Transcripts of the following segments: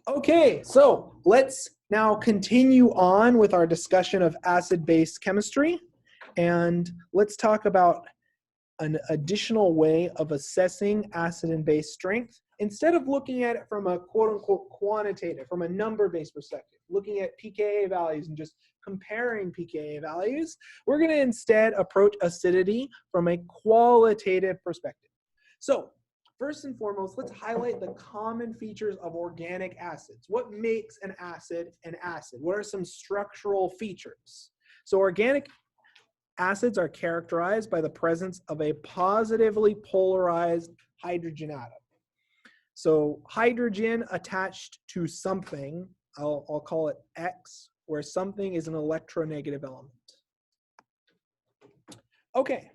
Okay, so let's now continue on with our discussion of acid-base chemistry, and let's talk about an additional way of assessing acid and base strength. Instead of looking at it from a quote-unquote quantitative, from a number-based perspective, looking at pKa values and just comparing pKa values, we're going to instead approach acidity from a qualitative perspective. So first and foremost, let's highlight the common features of organic acids. What makes an acid an acid? What are some structural features? So organic acids are characterized by the presence of a positively polarized hydrogen atom. So hydrogen attached to something, I'll call it X, where something is an electronegative element. Okay.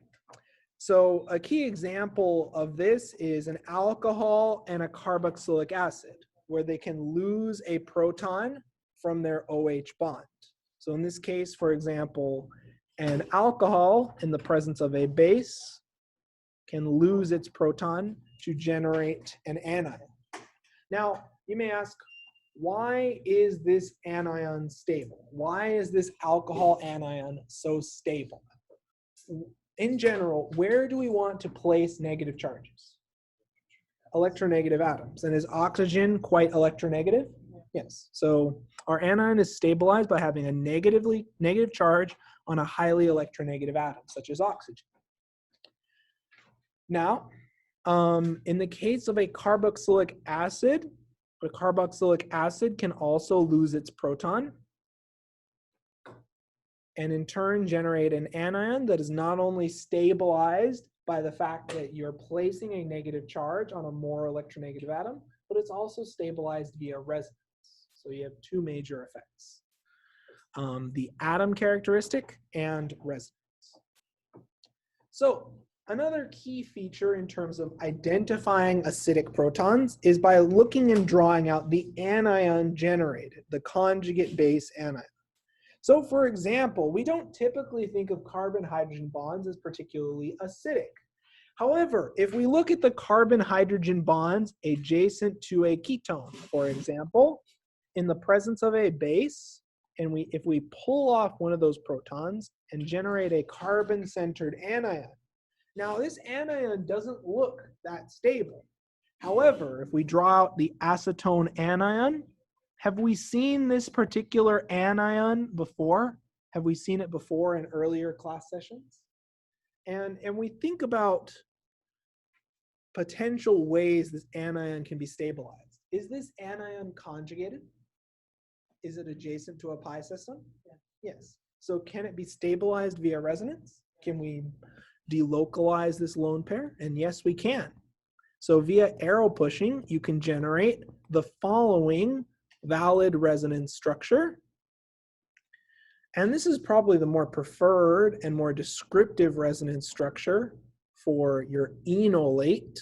So a key example of this is an alcohol and a carboxylic acid, where they can lose a proton from their OH bond. So in this case, for example, an alcohol in the presence of a base can lose its proton to generate an anion. Now, you may ask, why is this anion stable? Why is this alcohol anion so stable? In general, where do we want to place negative charges? Electronegative atoms. And is oxygen quite electronegative? Yes. So our anion is stabilized by having a negative charge on a highly electronegative atom, such as oxygen. Now, in the case of a carboxylic acid can also lose its proton, and in turn generate an anion that is not only stabilized by the fact that you're placing a negative charge on a more electronegative atom, but it's also stabilized via resonance. So you have two major effects, the atom characteristic and resonance. So another key feature in terms of identifying acidic protons is by looking and drawing out the anion generated, the conjugate base anion. So for example, we don't typically think of carbon-hydrogen bonds as particularly acidic. However, if we look at the carbon-hydrogen bonds adjacent to a ketone, for example, in the presence of a base, and if we pull off one of those protons and generate a carbon-centered anion, now this anion doesn't look that stable. However, if we draw out the acetone anion, have we seen this particular anion before? Have we seen it before in earlier class sessions? And we think about potential ways this anion can be stabilized. Is this anion conjugated? Is it adjacent to a pi system? Yeah. Yes. So can it be stabilized via resonance? Can we delocalize this lone pair? And yes, we can. So via arrow pushing, you can generate the following valid resonance structure. And this is probably the more preferred and more descriptive resonance structure for your enolate.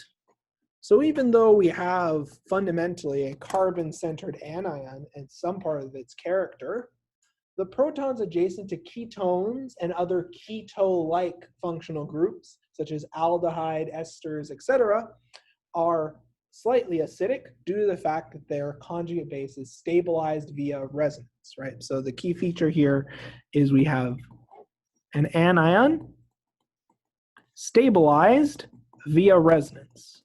So even though we have fundamentally a carbon-centered anion and some part of its character, the protons adjacent to ketones and other keto-like functional groups, such as aldehyde, esters, etc., are slightly acidic due to the fact that their conjugate base is stabilized via resonance, right? So the key feature here is we have an anion stabilized via resonance.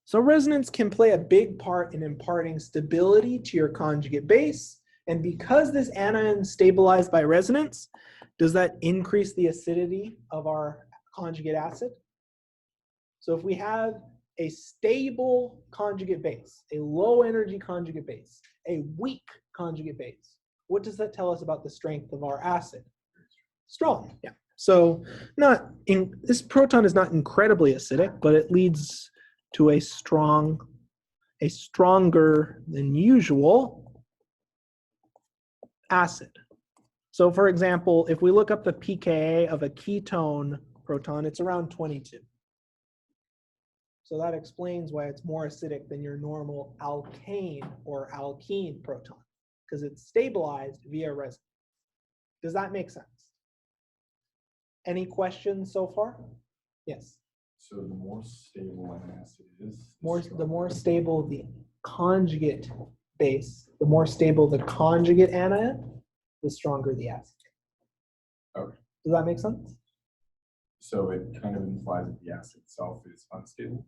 So resonance can play a big part in imparting stability to your conjugate base. And because this anion is stabilized by resonance, does that increase the acidity of our conjugate acid? So if we have a stable conjugate base, a low energy conjugate base, a weak conjugate base, what does that tell us about the strength of our acid? Strong, yeah. So this proton is not incredibly acidic, but it leads to a stronger than usual acid. So for example, if we look up the pKa of a ketone proton, it's around 22. So that explains why it's more acidic than your normal alkane or alkene proton, because it's stabilized via resonance. Does that make sense? Any questions so far? Yes. So the more stable an acid is, The more stable the conjugate base, the more stable the conjugate anion, the stronger the acid. Okay. Does that make sense? So it kind of implies that the acid itself is unstable.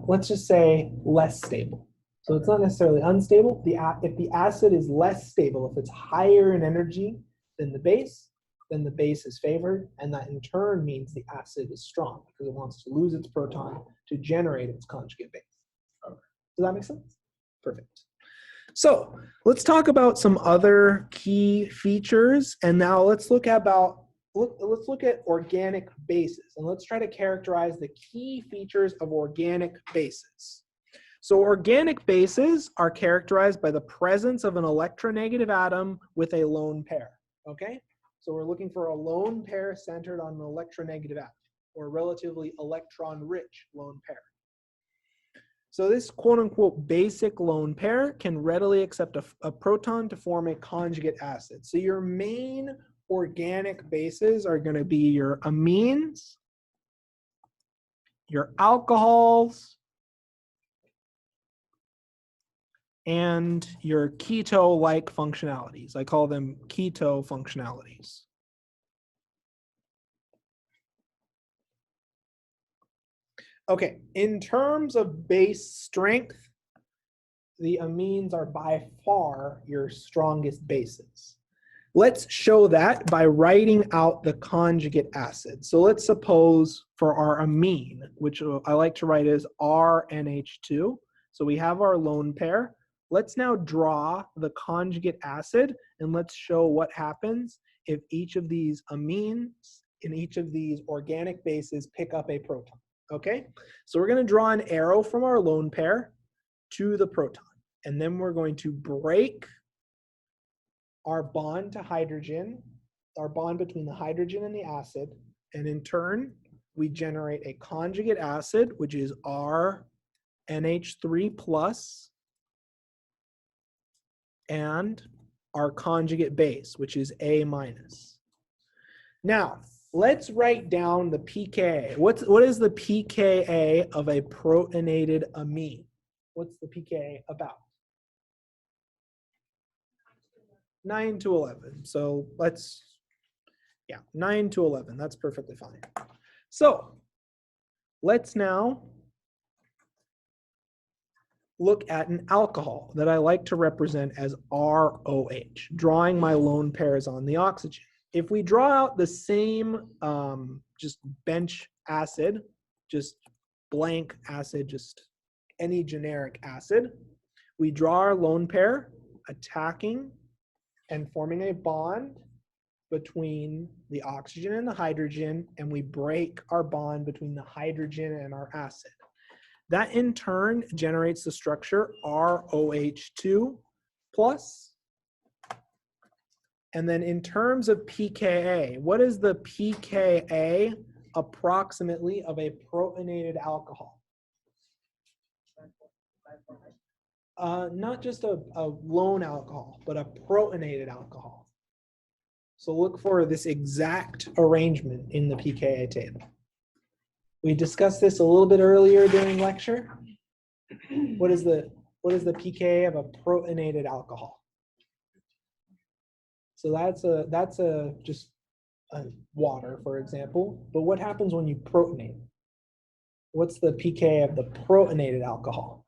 Let's just say less stable. So it's not necessarily unstable. If the acid is less stable, if it's higher in energy than the base, then the base is favored, and that in turn means the acid is strong because it wants to lose its proton to generate its conjugate base. Okay. Does that make sense? Perfect. So let's talk about some other key features, and now let's look at organic bases, and let's try to characterize the key features of organic bases. So organic bases are characterized by the presence of an electronegative atom with a lone pair. Okay? So we're looking for a lone pair centered on an electronegative atom, or a relatively electron-rich lone pair. So this quote-unquote basic lone pair can readily accept a proton to form a conjugate acid. So your main organic bases are going to be your amines, your alcohols, and your keto-like functionalities. I call them keto functionalities. Okay, in terms of base strength, the amines are by far your strongest bases. Let's show that by writing out the conjugate acid. So let's suppose for our amine, which I like to write as RNH2. So we have our lone pair. Let's now draw the conjugate acid, and let's show what happens if each of these amines in each of these organic bases pick up a proton. Okay, so we're going to draw an arrow from our lone pair to the proton, and then we're going to break our bond to hydrogen, our bond between the hydrogen and the acid, and in turn, we generate a conjugate acid, which is RNH3 plus, and our conjugate base, which is A minus. Now, let's write down the pKa. What is the pKa of a protonated amine? What's the pKa about? 9 to 11. So let's, 9 to 11. That's perfectly fine. So let's now look at an alcohol that I like to represent as ROH, drawing my lone pairs on the oxygen. If we draw out the same just bench acid, just blank acid, just any generic acid, we draw our lone pair attacking and forming a bond between the oxygen and the hydrogen, and we break our bond between the hydrogen and our acid. That in turn generates the structure ROH2 plus. And then in terms of pKa, what is the pKa approximately of a protonated alcohol? Not just a lone alcohol, but a protonated alcohol. So look for this exact arrangement in the pKa table. We discussed this a little bit earlier during lecture. What is the pKa of a protonated alcohol? So that's just water, for example. But what happens when you protonate? What's the pKa of the protonated alcohol?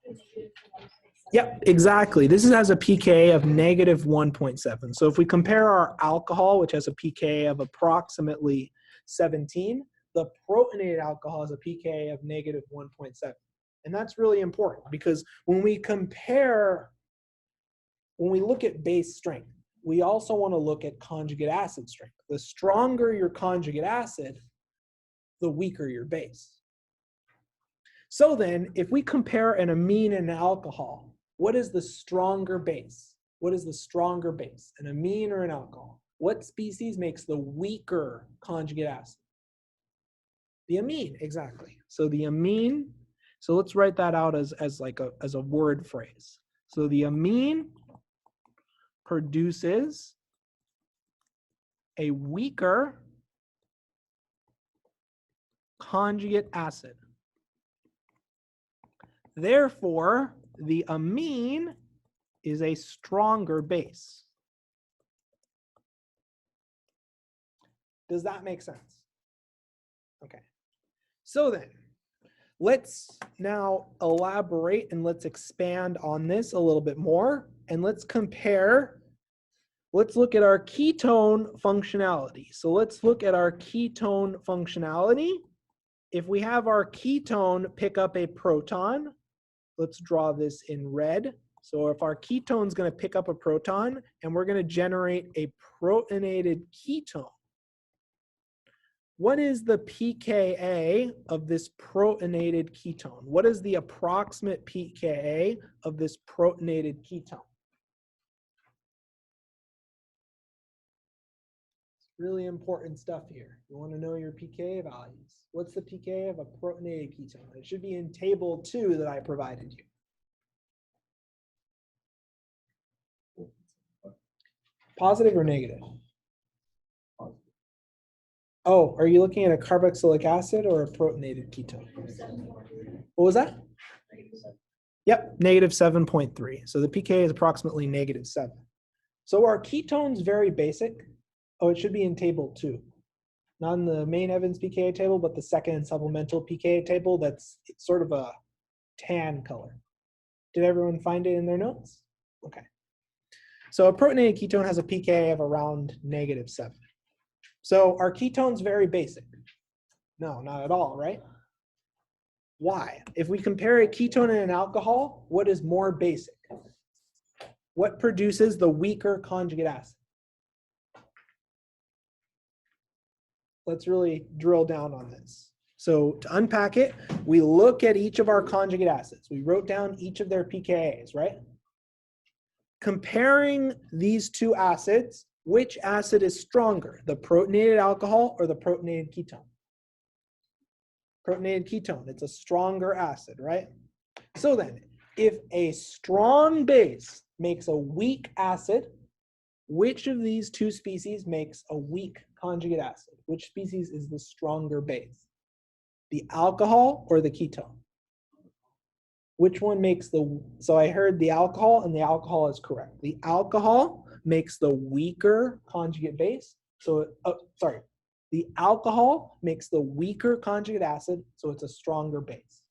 Yep, exactly. This has a pKa of negative 1.7. So if we compare our alcohol, which has a pKa of approximately 17, the protonated alcohol has a pKa of negative 1.7. And that's really important because when we look at base strength, we also want to look at conjugate acid strength. The stronger your conjugate acid, the weaker your base. So then, if we compare an amine and an alcohol, what is the stronger base? What is the stronger base, an amine or an alcohol? What species makes the weaker conjugate acid? The amine, exactly. So the amine, so let's write that out as a word phrase. So the amine produces a weaker conjugate acid. Therefore, the amine is a stronger base. Does that make sense? Okay. So then, let's now elaborate and let's expand on this a little bit more. And let's compare, let's look at our ketone functionality. So let's look at our ketone functionality. If we have our ketone pick up a proton, let's draw this in red. So if our ketone is going to pick up a proton and we're going to generate a protonated ketone, what is the pKa of this protonated ketone? What is the approximate pKa of this protonated ketone? It's really important stuff here. You want to know your pKa values. What's the pKa of a protonated ketone? It should be in table 2 that I provided you. Positive or negative? Oh, are you looking at a carboxylic acid or a protonated ketone? What was that? Yep, negative 7.3. So the pKa is approximately negative 7. So are ketones very basic? Oh, it should be in table 2. Not in the main Evans pKa table, but the second supplemental pKa table that's sort of a tan color. Did everyone find it in their notes? Okay. So a protonated ketone has a pKa of around negative 7. So are ketones very basic? No, not at all, right? Why? If we compare a ketone and an alcohol, what is more basic? What produces the weaker conjugate acid? Let's really drill down on this. So to unpack it, we look at each of our conjugate acids. We wrote down each of their pKa's, right? Comparing these two acids, which acid is stronger, the protonated alcohol or the protonated ketone? Protonated ketone, it's a stronger acid, right? So then, if a strong base makes a weak acid, which of these two species makes a weak conjugate acid? Which species is the stronger base? The alcohol or the ketone? Which one makes the, so I heard the alcohol, and the alcohol is correct. The alcohol makes the weaker conjugate base. So, the alcohol makes the weaker conjugate acid, so it's a stronger base.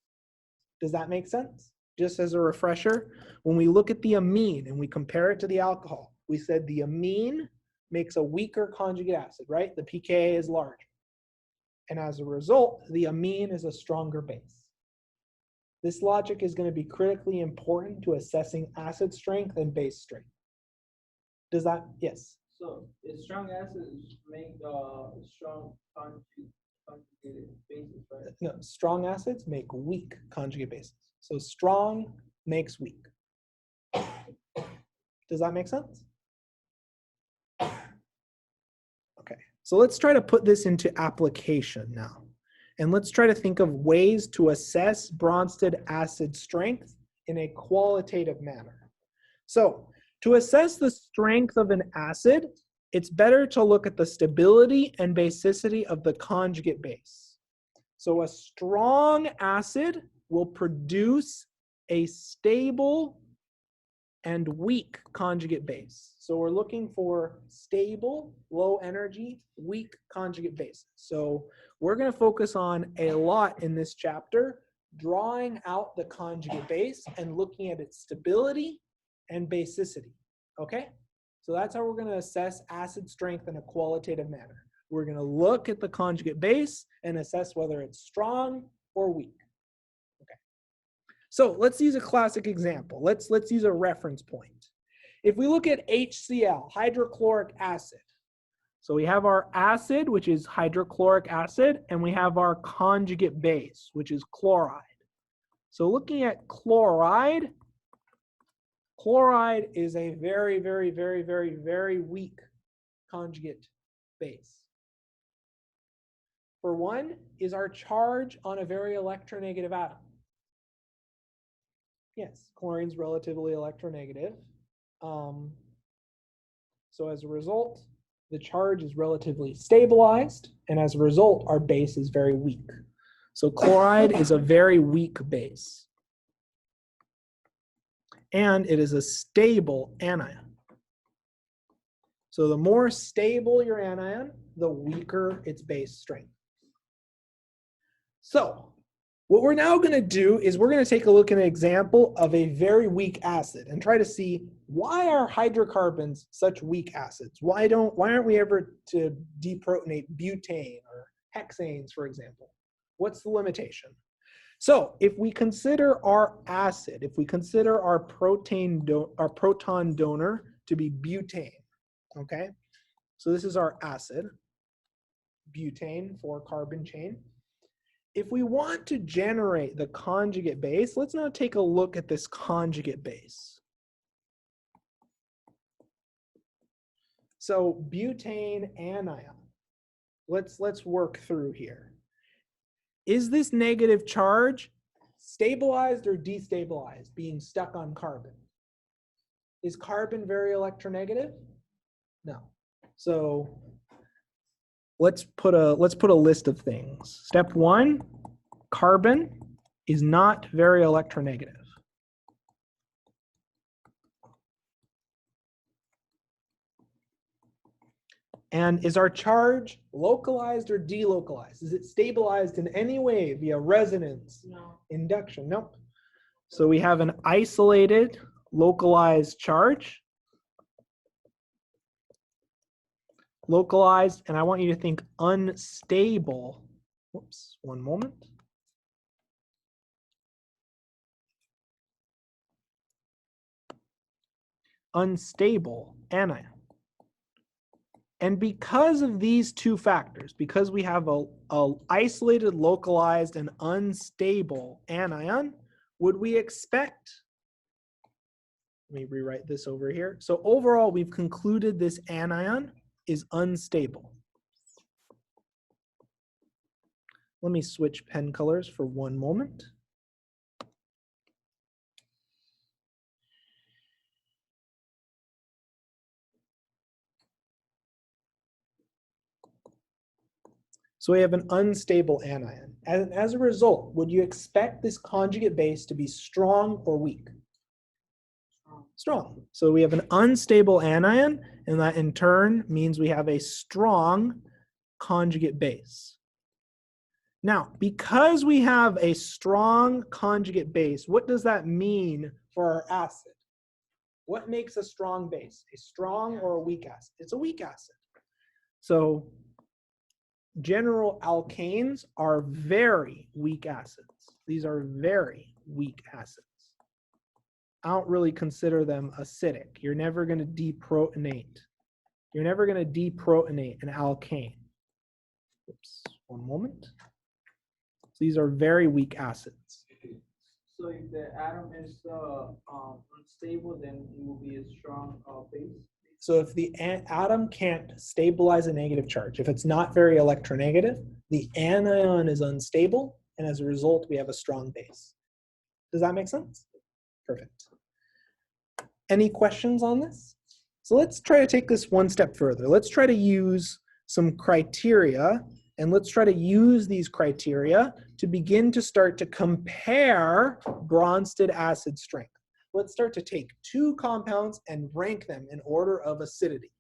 Does that make sense? Just as a refresher, when we look at the amine and we compare it to the alcohol, we said the amine makes a weaker conjugate acid, right? The pKa is larger. And as a result, the amine is a stronger base. This logic is going to be critically important to assessing acid strength and base strength. Does that, yes? So, strong acids make strong conjugated bases, right? No, strong acids make weak conjugate bases. So strong makes weak. Does that make sense? Okay, so let's try to put this into application now. And let's try to think of ways to assess Bronsted acid strength in a qualitative manner. So to assess the strength of an acid, it's better to look at the stability and basicity of the conjugate base. So a strong acid will produce a stable and weak conjugate base. So we're looking for stable, low energy, weak conjugate bases. So we're going to focus on a lot in this chapter, drawing out the conjugate base and looking at its stability and basicity. Okay? So that's how we're going to assess acid strength in a qualitative manner. We're going to look at the conjugate base and assess whether it's strong or weak. Okay. So let's use a classic example. Let's use a reference point. If we look at HCl, hydrochloric acid. So we have our acid, which is hydrochloric acid, and we have our conjugate base, which is chloride. So looking at chloride, chloride is a very, very, very, very, very weak conjugate base. For one, is our charge on a very electronegative atom. Yes, chlorine's relatively electronegative. So as a result, the charge is relatively stabilized, and as a result, our base is very weak. So chloride is a very weak base. And it is a stable anion. So the more stable your anion, the weaker its base strength. So what we're now going to do is we're going to take a look at an example of a very weak acid and try to see why are hydrocarbons such weak acids? Why aren't we ever to deprotonate butane or hexanes, for example? What's the limitation? So if we consider our acid, if we consider our proton donor to be butane, okay? So this is our acid, butane, 4-carbon chain. If we want to generate the conjugate base, let's now take a look at this conjugate base. So butane anion, let's work through here. Is this negative charge stabilized or destabilized, being stuck on carbon? Is carbon very electronegative? No. So let's put a list of things. Step 1, carbon is not very electronegative. And is our charge localized or delocalized? Is it stabilized in any way via resonance? No. Induction? Nope. So we have an isolated, localized charge. Localized, and I want you to think unstable. Whoops, one moment. Unstable anion. And because of these two factors, because we have a isolated, localized, and unstable anion, would we expect, let me rewrite this over here. So overall, we've concluded this anion is unstable. Let me switch pen colors for one moment. So we have an unstable anion. As a result, would you expect this conjugate base to be strong or weak? Strong. So we have an unstable anion, and that in turn means we have a strong conjugate base. Now, because we have a strong conjugate base, what does that mean for our acid? What makes a strong base? A strong or a weak acid? It's a weak acid. So general alkanes are very weak acids. These are very weak acids. I don't really consider them acidic. You're never going to deprotonate. You're never going to deprotonate an alkane. Oops, one moment. So these are very weak acids. So if the atom is unstable, then it will be a strong base. So if the atom can't stabilize a negative charge, if it's not very electronegative, the anion is unstable, and as a result, we have a strong base. Does that make sense? Perfect. Any questions on this? So let's try to take this one step further. Let's try to use some criteria, and let's try to use these criteria to begin to start to compare Bronsted acid strength. Let's start to take two compounds and rank them in order of acidity.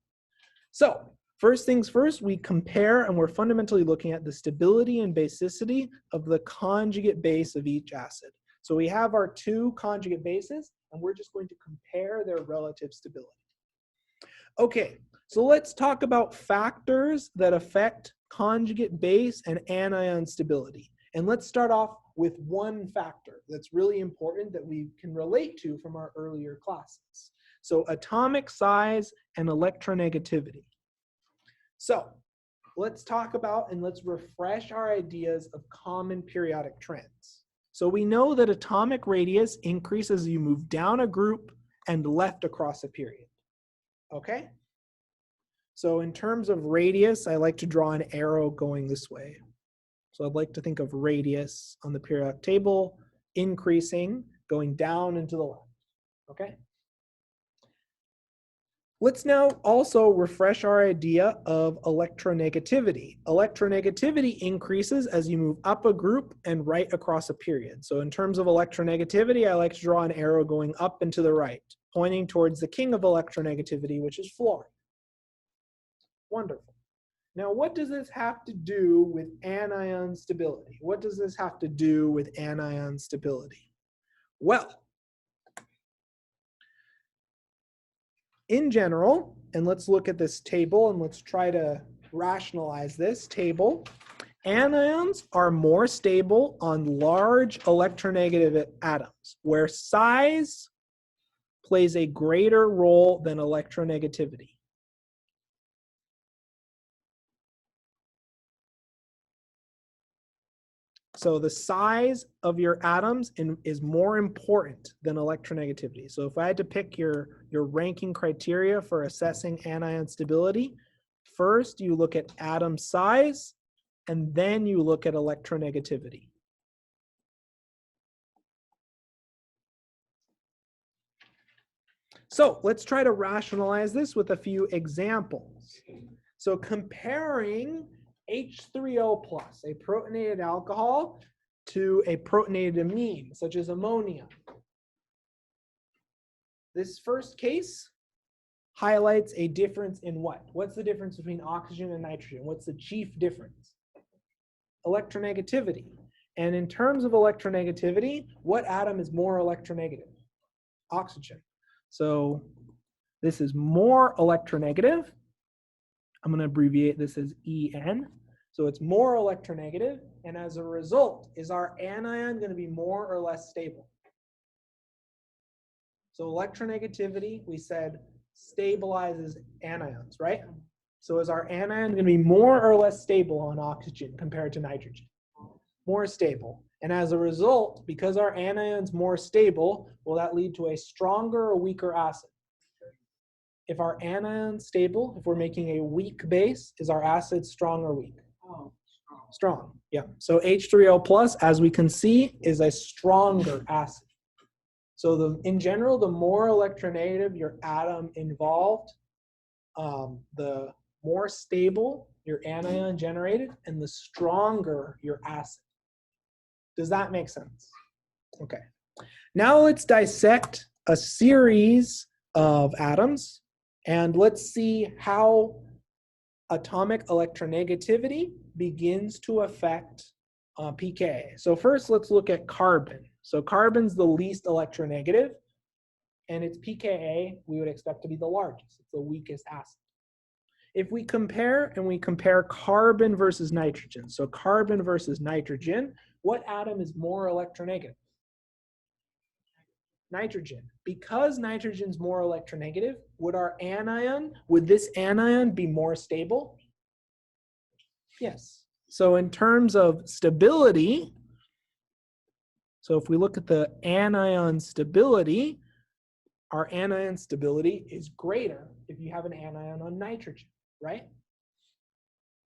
So first things first, we compare, and we're fundamentally looking at the stability and basicity of the conjugate base of each acid. So we have our two conjugate bases, and we're just going to compare their relative stability. Okay, so let's talk about factors that affect conjugate base and anion stability. And let's start off with one factor that's really important that we can relate to from our earlier classes. So atomic size and electronegativity. So let's talk about and let's refresh our ideas of common periodic trends. So we know that atomic radius increases as you move down a group and left across a period. Okay? So in terms of radius, I like to draw an arrow going this way. So I'd like to think of radius on the periodic table increasing, going down and to the left. Okay? Let's now also refresh our idea of electronegativity. Electronegativity increases as you move up a group and right across a period. So in terms of electronegativity, I like to draw an arrow going up and to the right, pointing towards the king of electronegativity, which is fluorine. Wonderful. Now, what does this have to do with anion stability? What does this have to do with anion stability? Well, in general, and let's look at this table and let's try to rationalize this table. Anions are more stable on large electronegative atoms, where size plays a greater role than electronegativity. So the size of your atoms is more important than electronegativity. So if I had to pick your ranking criteria for assessing anion stability, first you look at atom size, and then you look at electronegativity. So let's try to rationalize this with a few examples. So comparing H3O+, a protonated alcohol, to a protonated amine, such as ammonia. This first case highlights a difference in what? What's the difference between oxygen and nitrogen? What's the chief difference? Electronegativity. And in terms of electronegativity, what atom is more electronegative? Oxygen. So this is more electronegative. I'm going to abbreviate this as En. So it's more electronegative, and as a result, is our anion going to be more or less stable? So electronegativity, we said, stabilizes anions, right? So is our anion going to be more or less stable on oxygen compared to nitrogen? More stable. And as a result, because our anion's more stable, will that lead to a stronger or weaker acid? If our anion's stable, if we're making a weak base, is our acid strong or weak? Strong, yeah. So H3O+, as we can see, is a stronger acid. So in general, the more electronegative your atom involved, the more stable your anion generated, and the stronger your acid. Does that make sense? Okay. Now let's dissect a series of atoms, and let's see how atomic electronegativity begins to affect pKa. So first, let's look at carbon. So carbon's the least electronegative, and its pKa we would expect to be the largest. It's the weakest acid. If we compare carbon versus nitrogen, so carbon versus nitrogen, what atom is more electronegative? Nitrogen. Because nitrogen's more electronegative, would this anion be more stable? Yes. So in terms of stability, so if we look at the anion stability, our anion stability is greater if you have an anion on nitrogen, right?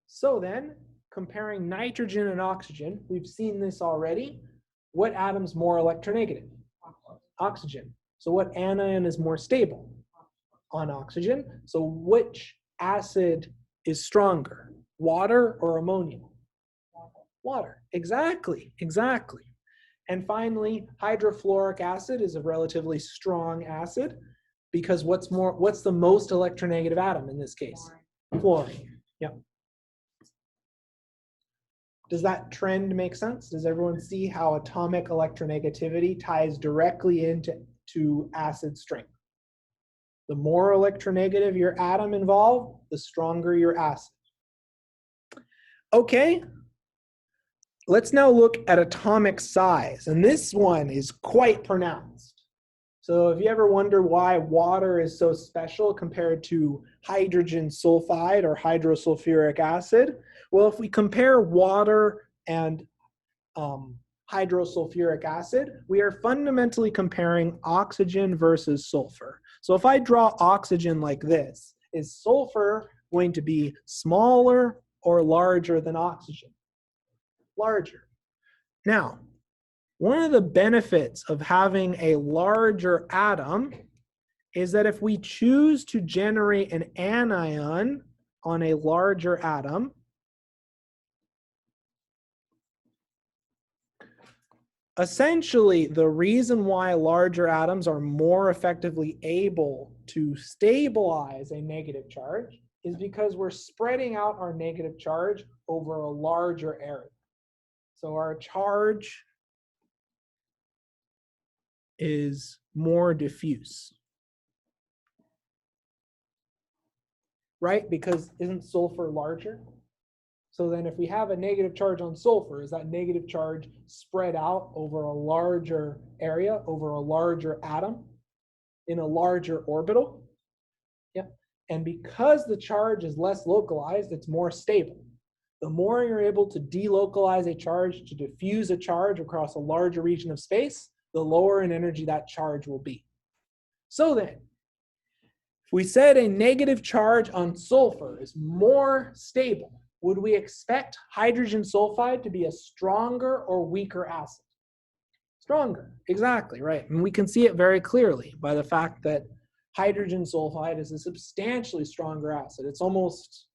So then, comparing nitrogen and oxygen, we've seen this already. What atom's more electronegative? Oxygen. So what anion is more stable? On oxygen. So which acid is stronger? Water or ammonia? Water. Exactly. And finally, hydrofluoric acid is a relatively strong acid because what's the most electronegative atom in this case? Fluorine. Yeah. Does that trend make sense? Does everyone see how atomic electronegativity ties directly into acid strength? The more electronegative your atom involved, the stronger your acid. Okay, let's now look at atomic size, and this one is quite pronounced. So if you ever wonder why water is so special compared to hydrogen sulfide or hydrosulfuric acid, well, if we compare water and hydrosulfuric acid, we are fundamentally comparing oxygen versus sulfur. So if I draw oxygen like this, is sulfur going to be smaller or larger than oxygen? Larger. Now, one of the benefits of having a larger atom is that if we choose to generate an anion on a larger atom, essentially the reason why larger atoms are more effectively able to stabilize a negative charge is because we're spreading out our negative charge over a larger area. So our charge is more diffuse. Right? Because isn't sulfur larger? So then if we have a negative charge on sulfur, is that negative charge spread out over a larger area, over a larger atom, in a larger orbital? Yep. And because the charge is less localized, it's more stable. The more you're able to delocalize a charge, to diffuse a charge across a larger region of space, the lower in energy that charge will be. So then, if we said a negative charge on sulfur is more stable, would we expect hydrogen sulfide to be a stronger or weaker acid? Stronger, exactly, right. And we can see it very clearly by the fact that hydrogen sulfide is a substantially stronger acid. It's almost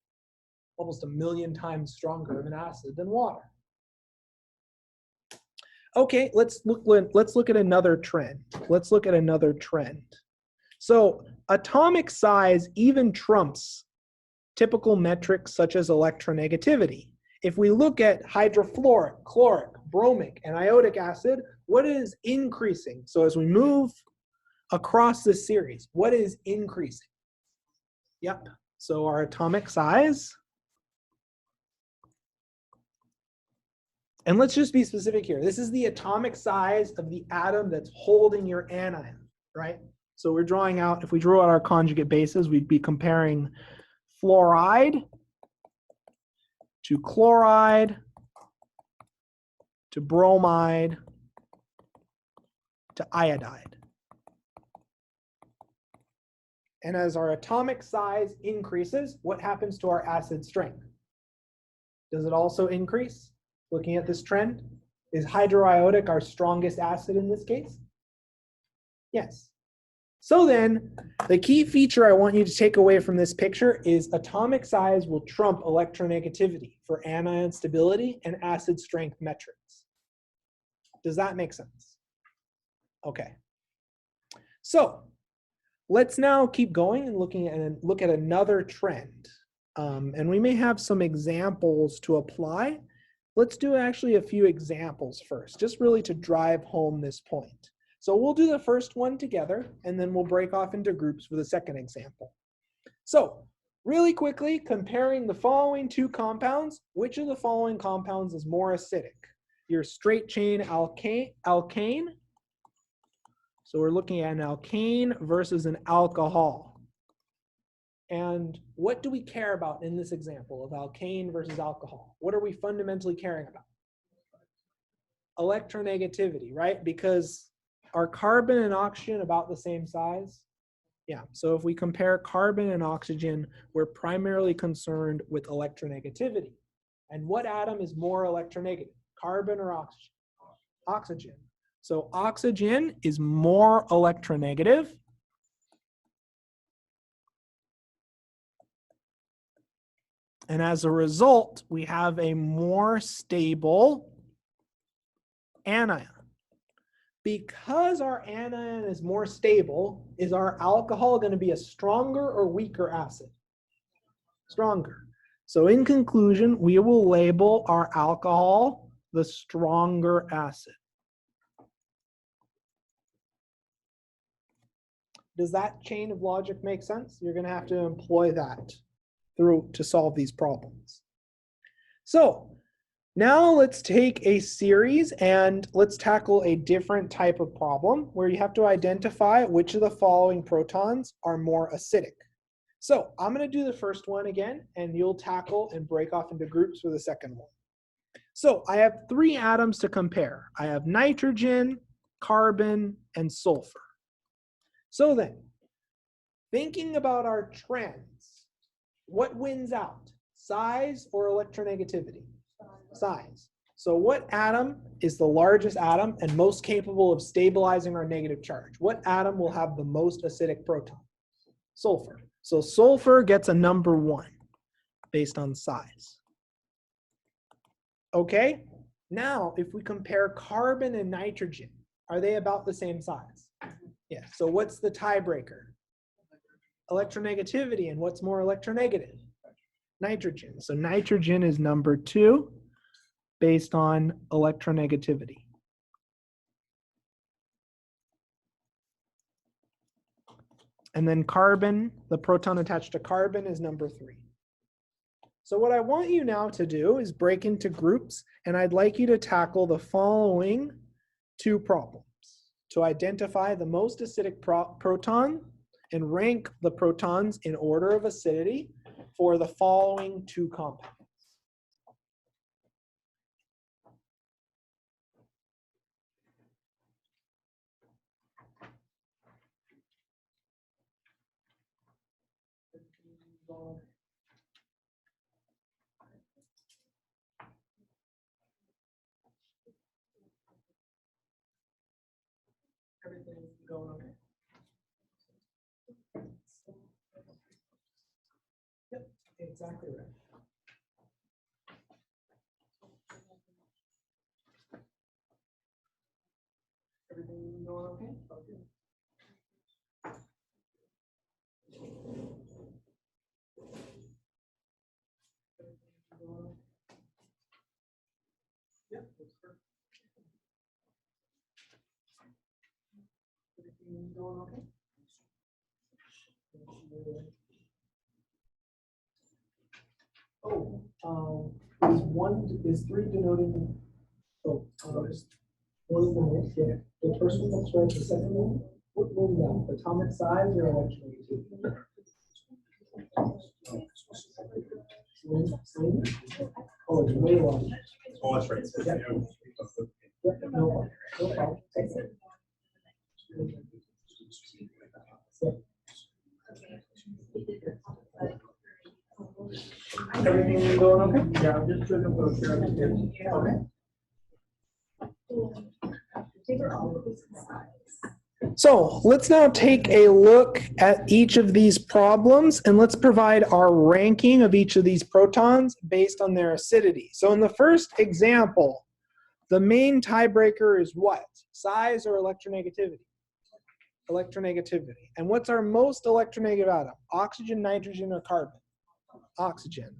1 million times stronger of an acid than water. Okay, let's look at another trend. Let's look at another trend. So atomic size even trumps typical metrics such as electronegativity. If we look at hydrofluoric, chloric, bromic, and iodic acid, what is increasing? So as we move across this series, what is increasing? Yep, so our atomic size. And let's just be specific here. This is the atomic size of the atom that's holding your anion, right? So we're drawing out, if we drew out our conjugate bases, we'd be comparing fluoride to chloride to bromide to iodide. And as our atomic size increases, what happens to our acid strength? Does it also increase? Looking at this trend, is hydroiodic our strongest acid in this case? Yes. So then, the key feature I want you to take away from this picture is atomic size will trump electronegativity for anion stability and acid strength metrics. Does that make sense? Okay. So let's now keep going and look at another trend. And we may have some examples to apply. Let's do actually a few examples first, just really to drive home this point. So we'll do the first one together, and then we'll break off into groups for the second example. So really quickly, comparing the following two compounds, which of the following compounds is more acidic? Your straight chain alkane. So we're looking at an alkane versus an alcohol. And what do we care about in this example of alkane versus alcohol? What are we fundamentally caring about? Electronegativity, right? Because are carbon and oxygen about the same size? Yeah, so if we compare carbon and oxygen, we're primarily concerned with electronegativity. And what atom is more electronegative, carbon or oxygen? Oxygen. So oxygen is more electronegative. And as a result, we have a more stable anion. Because our anion is more stable, is our alcohol going to be a stronger or weaker acid? Stronger. So in conclusion, we will label our alcohol the stronger acid. Does that chain of logic make sense? You're going to have to employ that to solve these problems. So now let's take a series and let's tackle a different type of problem where you have to identify which of the following protons are more acidic. So I'm going to do the first one again, and you'll tackle and break off into groups for the second one. So I have 3 atoms to compare. I have nitrogen, carbon, and sulfur. So then, thinking about our trends, what wins out? Size or electronegativity? Size. So what atom is the largest atom and most capable of stabilizing our negative charge? What atom will have the most acidic proton? Sulfur. So sulfur gets a number 1 based on size. Okay, now if we compare carbon and nitrogen, are they about the same size? Yeah, so what's the tiebreaker? Electronegativity, and what's more electronegative? Nitrogen. So nitrogen is number 2 based on electronegativity. And then carbon, the proton attached to carbon is number 3. So what I want you now to do is break into groups, and I'd like you to tackle the following 2 problems. To identify the most acidic proton and rank the protons in order of acidity for the following 2 compounds. Everything's going okay? Yep, exactly right. Everything going okay? Okay. Yep, that's perfect. Everything going okay? Oh, is 3 denoting? Oh, there's 1 in the mix. Yeah, the first one that's right. The second one, what will that? Atomic size or electronegativity? Oh, it's way long. Oh, that's right. Yep. Yep, no problem. Take it. Yep. Everything going okay? Yeah, I'm just looking for a clarification. Okay. So let's now take a look at each of these problems, and let's provide our ranking of each of these protons based on their acidity. So in the first example, the main tiebreaker is what? Size or electronegativity? Electronegativity. And what's our most electronegative atom? Oxygen, nitrogen, or carbon? Oxygen.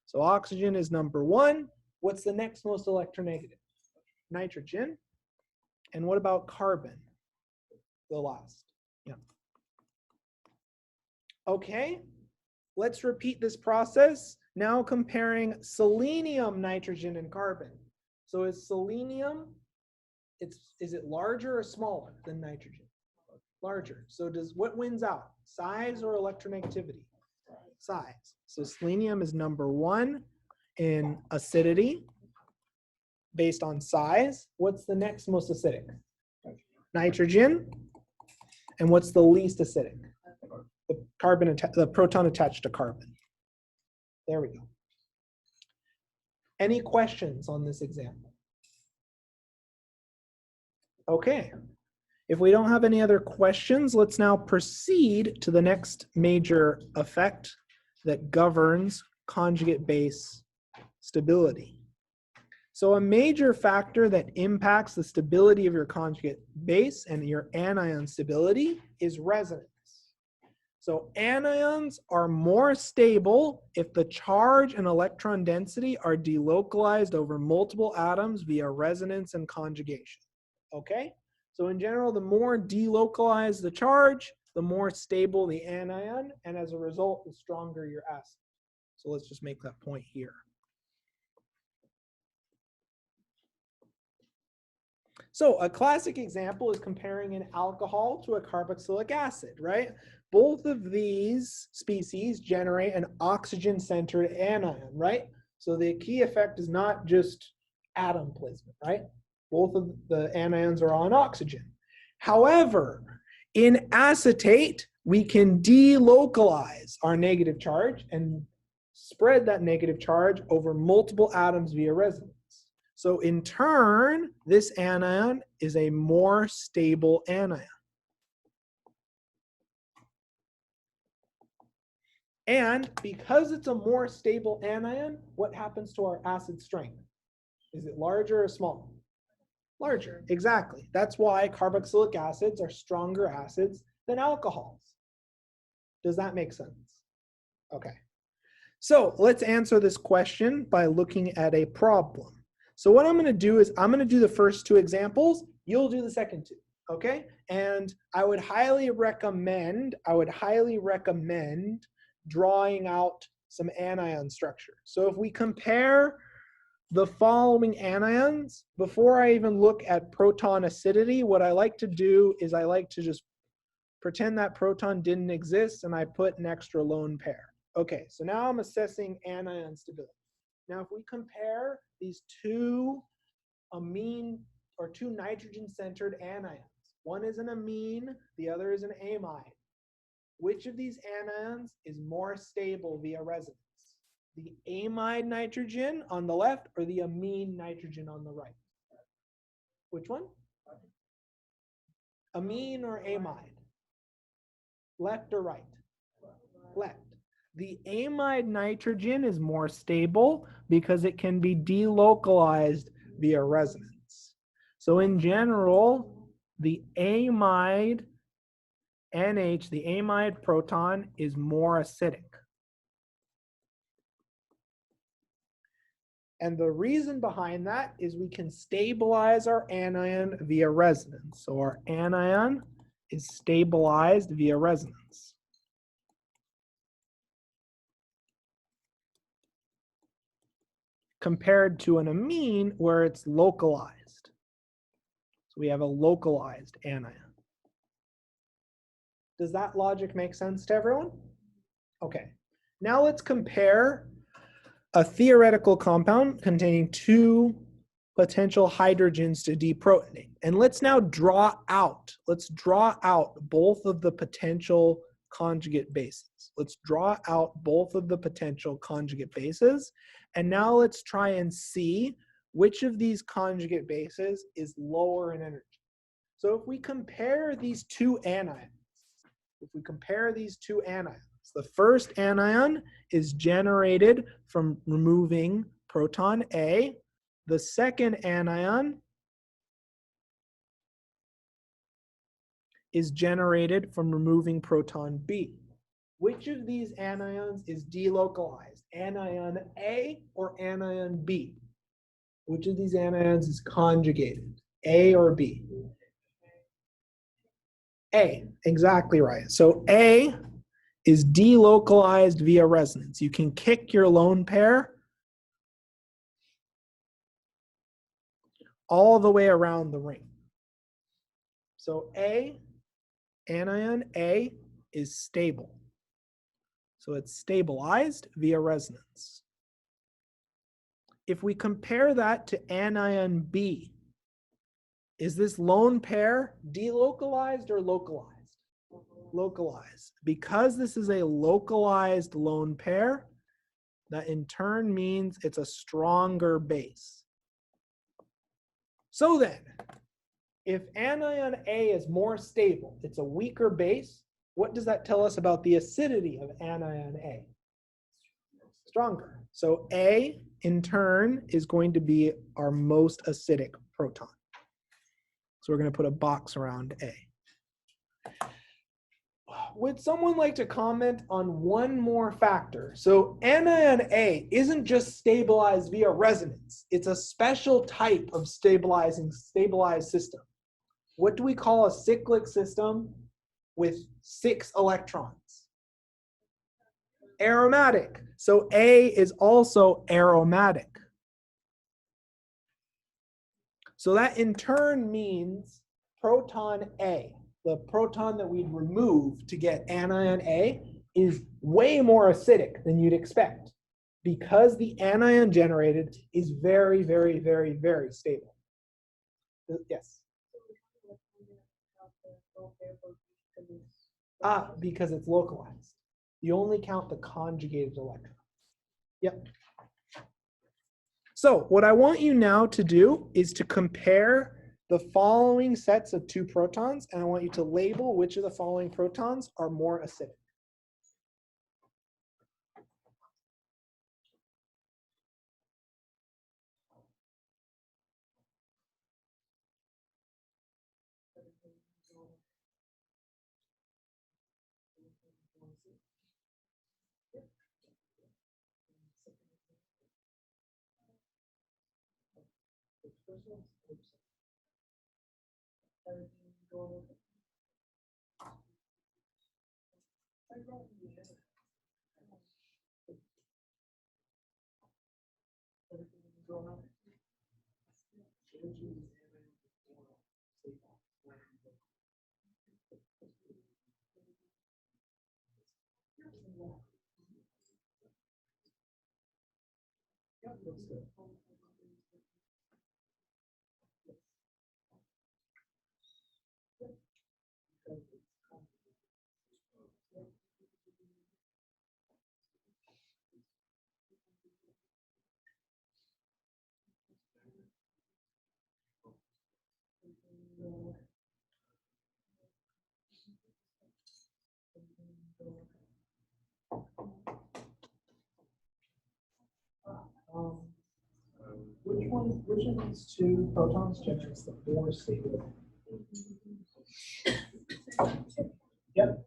So oxygen is number 1. What's the next most electronegative? Nitrogen. And what about carbon? The last. Yeah. Okay, let's repeat this process. Now comparing selenium, nitrogen, and carbon. So is selenium, is it larger or smaller than nitrogen? Larger. So what wins out? Size or electronegativity? Size. So selenium is number 1 in acidity based on size. What's the next most acidic? Nitrogen. And what's the least acidic? The proton attached to carbon. There we go. Any questions on this example? Okay. If we don't have any other questions, let's now proceed to the next major effect that governs conjugate base stability. So a major factor that impacts the stability of your conjugate base and your anion stability is resonance. So anions are more stable if the charge and electron density are delocalized over multiple atoms via resonance and conjugation. Okay? So in general, the more delocalized the charge, the more stable the anion, and as a result, the stronger your acid. So let's just make that point here. So a classic example is comparing an alcohol to a carboxylic acid, right? Both of these species generate an oxygen-centered anion, right? So the key effect is not just atom placement, right? Both of the anions are on oxygen. However, in acetate, we can delocalize our negative charge and spread that negative charge over multiple atoms via resonance. So in turn, this anion is a more stable anion. And because it's a more stable anion, what happens to our acid strength? Is it larger or small? Larger, exactly. That's why carboxylic acids are stronger acids than alcohols. Does that make sense? Okay. So let's answer this question by looking at a problem. So what I'm going to do is I'm going to do the first two examples. You'll do the second two. Okay. And I would highly recommend drawing out some anion structure. So if we compare the following anions, before I even look at proton acidity, what I like to do is I like to just pretend that proton didn't exist and I put an extra lone pair. Okay, so now I'm assessing anion stability. Now if we compare these two amine or two nitrogen-centered anions, one is an amine, the other is an amide. Which of these anions is more stable via resonance? The amide nitrogen on the left or the amine nitrogen on the right? Which one? Amine or amide? Left or right? Left. The amide nitrogen is more stable because it can be delocalized via resonance. So in general, the amide NH, the amide proton, is more acidic. And the reason behind that is we can stabilize our anion via resonance. So our anion is stabilized via resonance. Compared to an amine where it's localized. So we have a localized anion. Does that logic make sense to everyone? Okay. Now let's compare a theoretical compound containing two potential hydrogens to deprotonate. And let's now draw out both of the potential conjugate bases. Let's draw out both of the potential conjugate bases. And now let's try and see which of these conjugate bases is lower in energy. So if we compare these two anions, the first anion is generated from removing proton A. The second anion is generated from removing proton B. Which of these anions is delocalized? Anion A or anion B? Which of these anions is conjugated? A or B? A, exactly right. So A is delocalized via resonance. You can kick your lone pair all the way around the ring. So A, anion A is stable. So it's stabilized via resonance. If we compare that to anion B, is this lone pair delocalized or localized? Localized. Because this is a localized lone pair, that in turn means it's a stronger base. So then, if anion A is more stable, it's a weaker base, what does that tell us about the acidity of anion A? Stronger. So A, in turn, is going to be our most acidic proton. So we're going to put a box around A. Would someone like to comment on one more factor? So anion A isn't just stabilized via resonance. It's a special type of stabilized system. What do we call a cyclic system with 6 electrons? Aromatic. So A is also aromatic. So that in turn means proton A, the proton that we'd remove to get anion A, is way more acidic than you'd expect because the anion generated is very, very, very, very stable. Yes? Because it's localized. You only count the conjugated electrons. Yep. So what I want you now to do is to compare the following sets of two protons, and I want you to label which of the following protons are more acidic. Which of these two protons generates the more stable? Yep.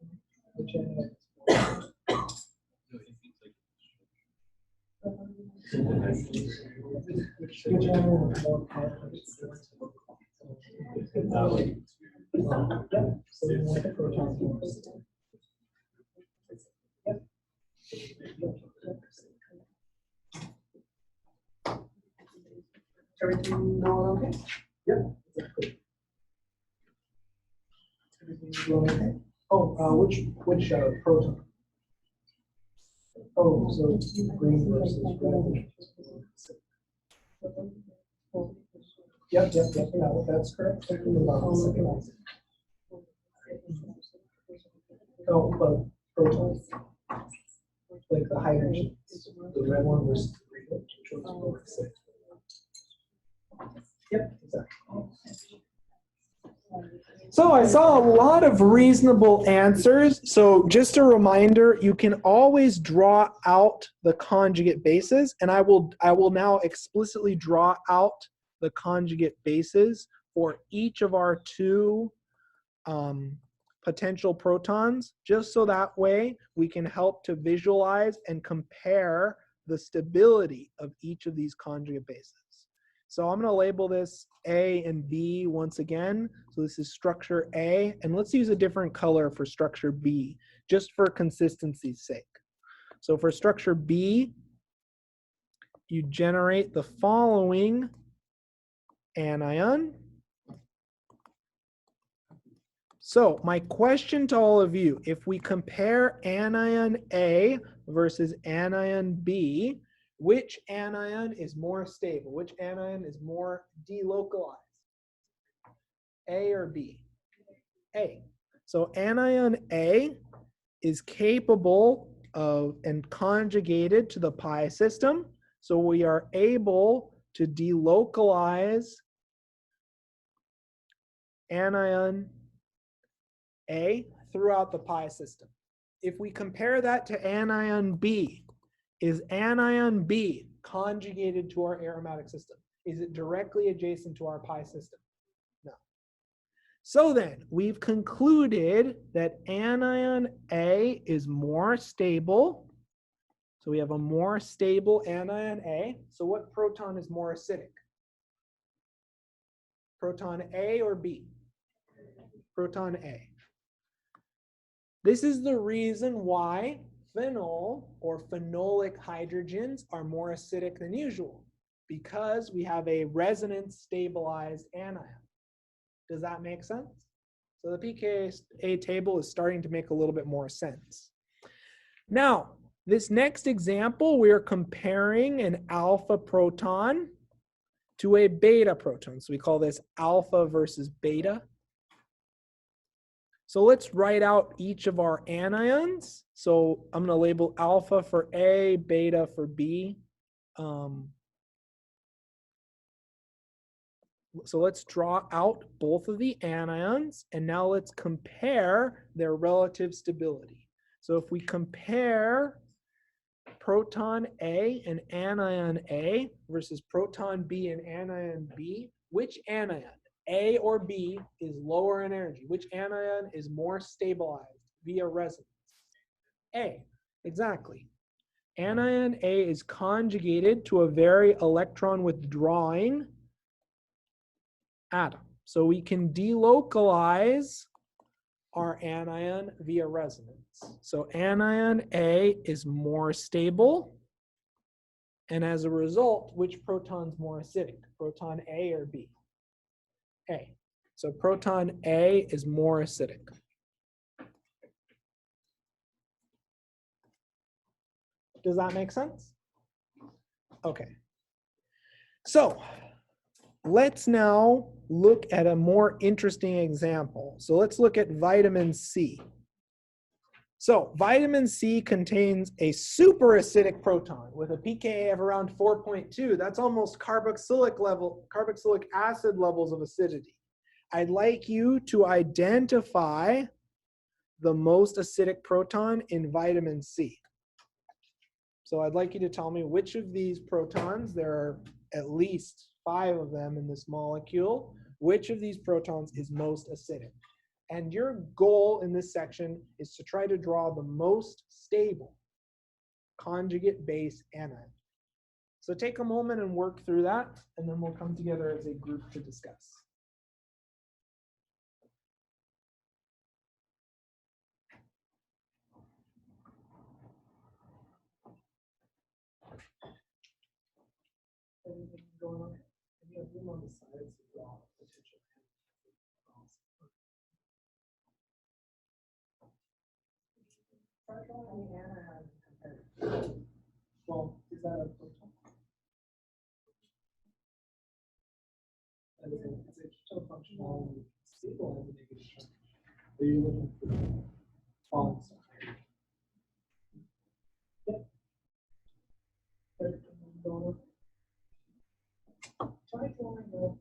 Which anion is more powerful? Yep. So we want the protons more stable. Yep. Everything going okay? Yep. Everything going okay? Oh, which proton? Oh, so green versus red. Yep, no, that's correct. Oh, but protons, like the hydrogen, the red one versus the green one, which one's more acidic? Yep, exactly. So I saw a lot of reasonable answers. So just a reminder, you can always draw out the conjugate bases, and I will now explicitly draw out the conjugate bases for each of our two potential protons, just so that way we can help to visualize and compare the stability of each of these conjugate bases. So I'm going to label this A and B once again. So this is structure A, and let's use a different color for structure B, just for consistency's sake. So for structure B, you generate the following anion. So my question to all of you, if we compare anion A versus anion B, which anion is more stable? Which anion is more delocalized? A or B? A. So anion A is capable of and conjugated to the pi system. So we are able to delocalize anion A throughout the pi system. If we compare that to anion B, is anion B conjugated to our aromatic system? Is it directly adjacent to our pi system? No. So then, we've concluded that anion A is more stable. So we have a more stable anion A. So what proton is more acidic? Proton A or B? Proton A. This is the reason why phenol or phenolic hydrogens are more acidic than usual, because we have a resonance stabilized anion. Does that make sense? So the pKa table is starting to make a little bit more sense. Now, this next example, we are comparing an alpha proton to a beta proton. So we call this alpha versus beta. So let's write out each of our anions. So I'm going to label alpha for A, beta for B. So let's draw out both of the anions, and now let's compare their relative stability. So if we compare proton A and anion A versus proton B and anion B, which anion, A or B, is lower in energy? Which anion is more stabilized via resonance? A, exactly. Anion A is conjugated to a very electron withdrawing atom. So we can delocalize our anion via resonance. So anion A is more stable. And as a result, which proton's more acidic? Proton A or B? A. So proton A is more acidic. Does that make sense? Okay. So let's now look at a more interesting example. So let's look at vitamin C. So vitamin C contains a super acidic proton with a pKa of around 4.2. That's almost carboxylic acid levels of acidity. I'd like you to identify the most acidic proton in vitamin C. So I'd like you to tell me which of these protons, there are at least 5 of them in this molecule, which of these protons is most acidic. And your goal in this section is to try to draw the most stable conjugate base anion. So take a moment and work through that, and then we'll come together as a group to discuss. Everything going on? And you have room on the sides to draw potential anions. Try drawing the anion compared. Well, is that a proton? It's a ketone functionality stable as a negative charge. Are you looking for bonds? Yep. Try drawing up.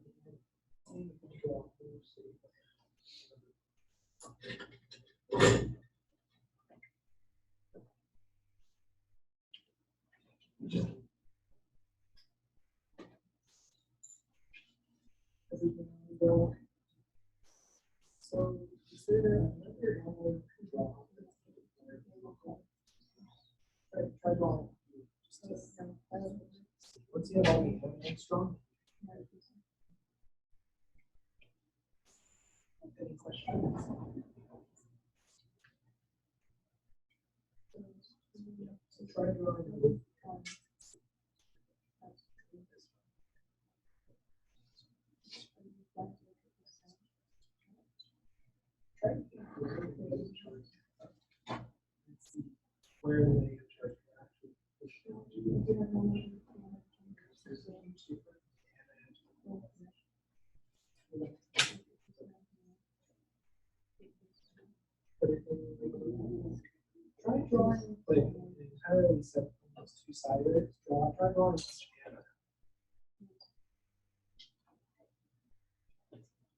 So consider try drawing. Let's see about the strong. Any questions? So try drawing. Where the negative charge actually pushed down. Try drawing like entirely separate those two-sided. Try drawing.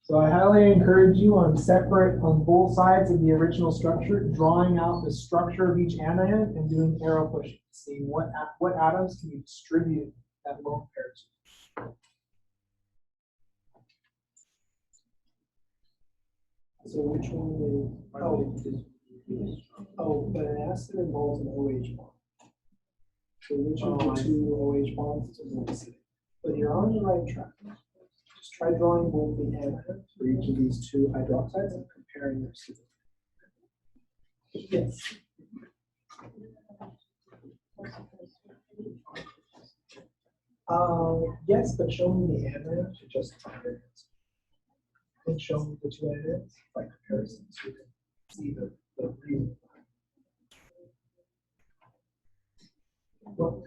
So I highly encourage you on both sides of the original structure, drawing out the structure of each anion and doing arrow pushing, seeing what atoms can you distribute that lone pair to. So which one is, but an acid involves an OH bond. So which of the two OH bonds is more acidic? But you're on the right track. Just try drawing both the anions for each of these two hydroxides and comparing their acidity. Yes. Yes, but show me the anion to justify your answer. And show me the two anions by comparison so you can see the reason. Well,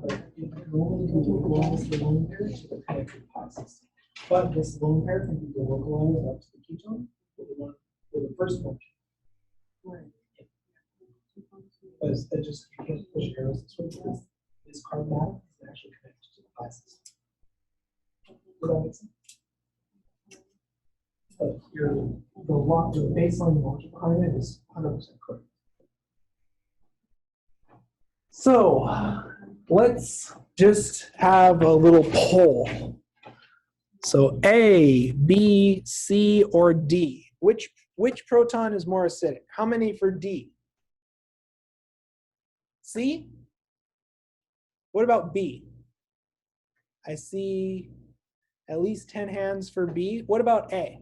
but you can only delocalize the lone pair to the connected pi system. But this lone pair can be delocalized up to the ketone with the first one. Right. Because it just, you can't push arrows this way because this carbon atom is actually connected to the pi system. Does that make sense? But the baseline logic behind it is 100% correct. So let's just have a little poll. So A, B, C, or D. Which proton is more acidic? How many for D? C? What about B? I see at least 10 hands for B. What about A?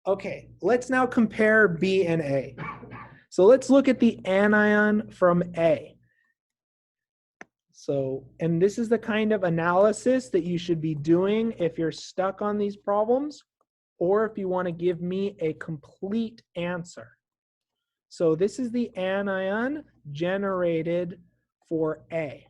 Okay, let's now compare B and A. So let's look at the anion from A. So, and this is the kind of analysis that you should be doing if you're stuck on these problems, or if you want to give me a complete answer. So this is the anion generated for A.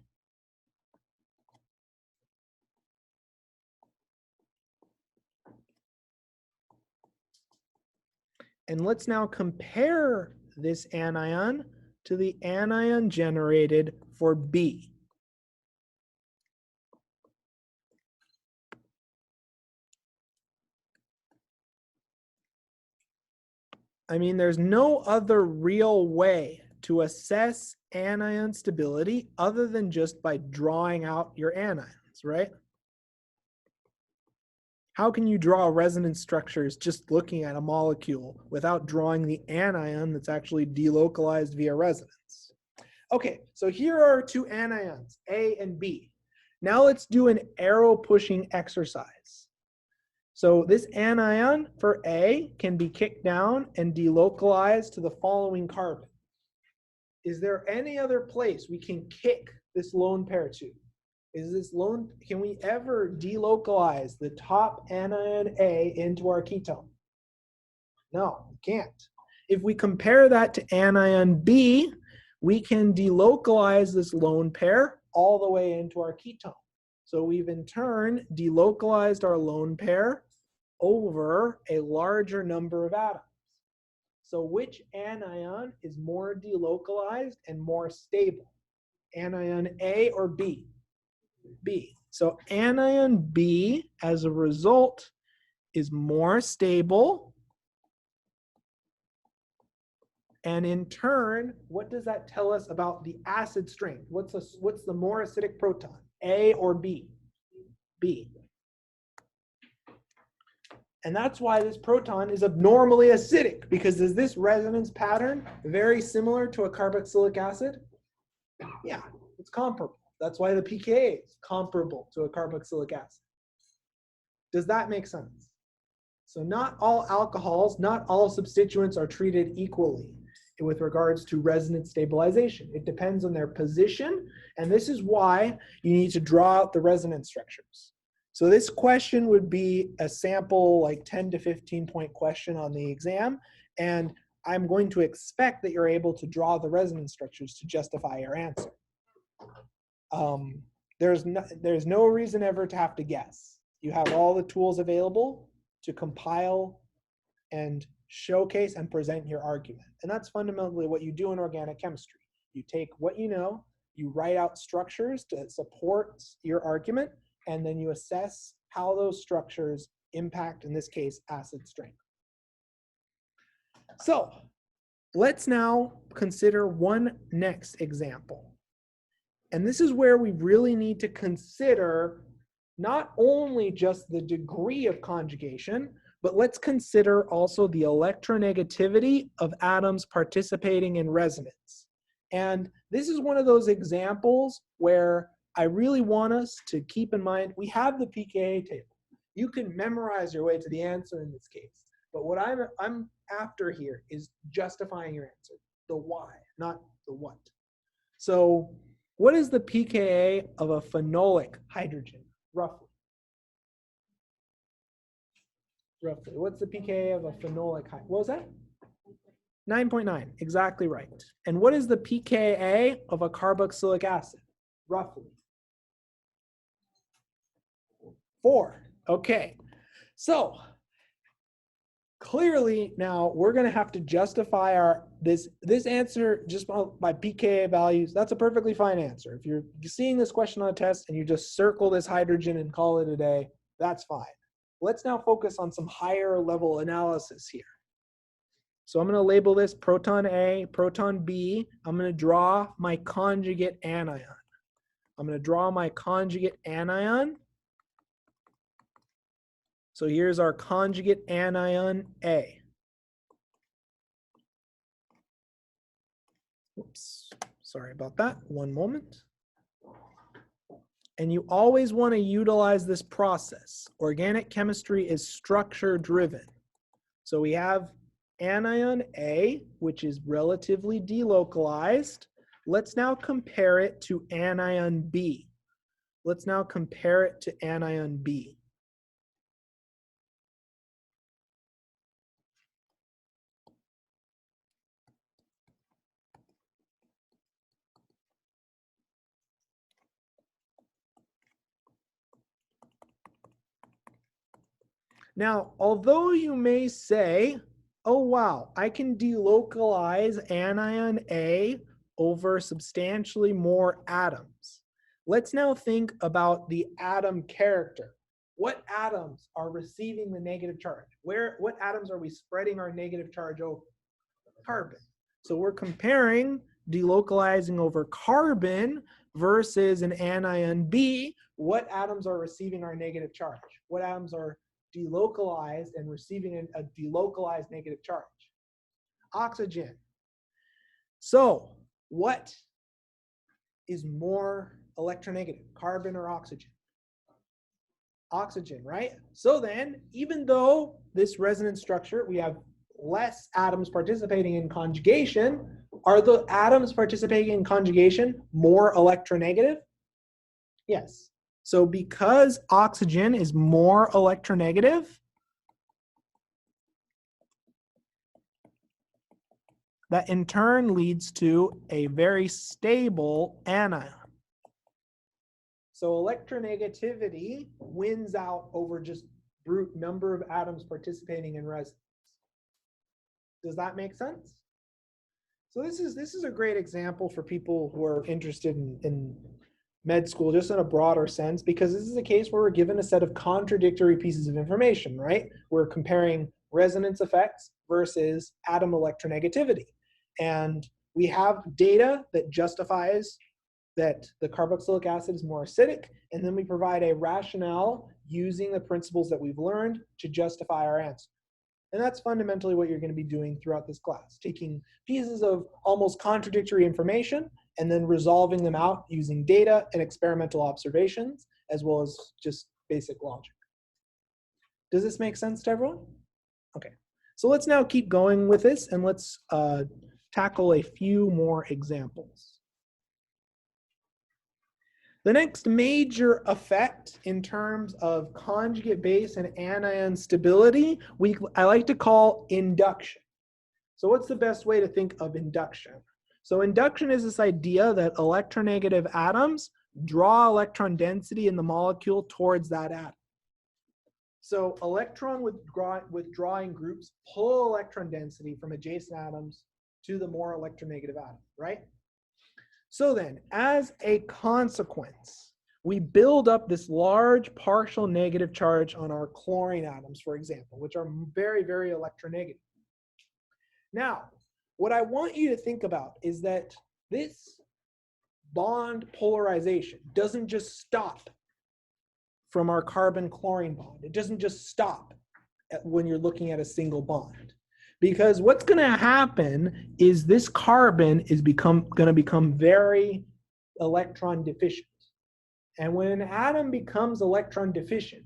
And let's now compare this anion to the anion generated for B. I mean, there's no other real way to assess anion stability other than just by drawing out your anions, right? How can you draw resonance structures just looking at a molecule without drawing the anion that's actually delocalized via resonance? Okay, so here are two anions, A and B. Now let's do an arrow pushing exercise. So this anion for A can be kicked down and delocalized to the following carbon. Is there any other place we can kick this lone pair to? Can we ever delocalize the top anion A into our ketone? No, we can't. If we compare that to anion B, we can delocalize this lone pair all the way into our ketone. So we've in turn delocalized our lone pair over a larger number of atoms. So which anion is more delocalized and more stable? Anion A or B? B. So anion B, as a result, is more stable. And in turn, what does that tell us about the acid strength? What's the more acidic proton? A or B? B. And that's why this proton is abnormally acidic, because is this resonance pattern very similar to a carboxylic acid? Yeah, it's comparable. That's why the pKa is comparable to a carboxylic acid. Does that make sense? So not all alcohols, not all substituents are treated equally with regards to resonance stabilization. It depends on their position, and this is why you need to draw out the resonance structures. So this question would be a sample like 10 to 15 point question on the exam, and I'm going to expect that you're able to draw the resonance structures to justify your answer. There's no reason ever to have to guess. You have all the tools available to compile and showcase and present your argument. And that's fundamentally what you do in organic chemistry. You take what you know, you write out structures to support your argument, and then you assess how those structures impact, in this case, acid strength. So let's now consider one next example. And this is where we really need to consider not only just the degree of conjugation, but let's consider also the electronegativity of atoms participating in resonance. And this is one of those examples where I really want us to keep in mind, we have the pKa table. You can memorize your way to the answer in this case. But what I'm after here is justifying your answer, the why, not the what. So what is the pKa of a phenolic hydrogen, roughly? Roughly. What's the pKa of a phenolic hydrogen? What was that? 9.9, exactly right. And what is the pKa of a carboxylic acid, roughly? 4. Okay. So clearly now we're going to have to justify this answer just by pKa values. That's a perfectly fine answer. If you're seeing this question on a test and you just circle this hydrogen and call it a day, that's fine. Let's now focus on some higher level analysis here. So I'm going to label this proton A, proton B. I'm going to draw my conjugate anion. I'm going to draw my conjugate anion. So here's our conjugate anion A. Oops, sorry about that. One moment. And you always want to utilize this process. Organic chemistry is structure driven. So we have anion A, which is relatively delocalized. Let's now compare it to anion B. Let's now compare it to anion B. Now, although you may say, oh wow, I can delocalize anion A over substantially more atoms. Let's now think about the atom character. What atoms are receiving the negative charge? What atoms are we spreading our negative charge over? Carbon. So we're comparing delocalizing over carbon versus an anion B. What atoms are receiving our negative charge? What atoms are delocalized and receiving a delocalized negative charge? Oxygen. So what is more electronegative, carbon or oxygen? Oxygen, right? So then, even though this resonance structure, we have less atoms participating in conjugation, are the atoms participating in conjugation more electronegative? Yes. So because oxygen is more electronegative, that in turn leads to a very stable anion. So electronegativity wins out over just brute number of atoms participating in resonance. Does that make sense? So this is a great example for people who are interested in med school, just in a broader sense, because this is a case where we're given a set of contradictory pieces of information, right? We're comparing resonance effects versus atom electronegativity. And we have data that justifies that the carboxylic acid is more acidic, and then we provide a rationale using the principles that we've learned to justify our answer. And that's fundamentally what you're going to be doing throughout this class, taking pieces of almost contradictory information and then resolving them out using data and experimental observations, as well as just basic logic. Does this make sense to everyone? Okay, so let's now keep going with this, and let's tackle a few more examples. The next major effect in terms of conjugate base and anion stability, I like to call induction. So what's the best way to think of induction? So induction is this idea that electronegative atoms draw electron density in the molecule towards that atom. So electron withdrawing groups pull electron density from adjacent atoms to the more electronegative atom, right? So then, as a consequence, we build up this large partial negative charge on our chlorine atoms, for example, which are very, very electronegative. Now, what I want you to think about is that this bond polarization doesn't just stop from our carbon-chlorine bond. It doesn't just stop when you're looking at a single bond. Because what's going to happen is this carbon is going to become very electron deficient. And when an atom becomes electron deficient,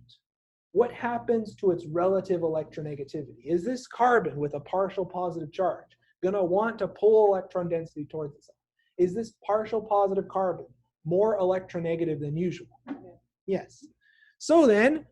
what happens to its relative electronegativity? Is this carbon with a partial positive charge going to want to pull electron density towards itself? Is this partial positive carbon more electronegative than usual? Yes. So then,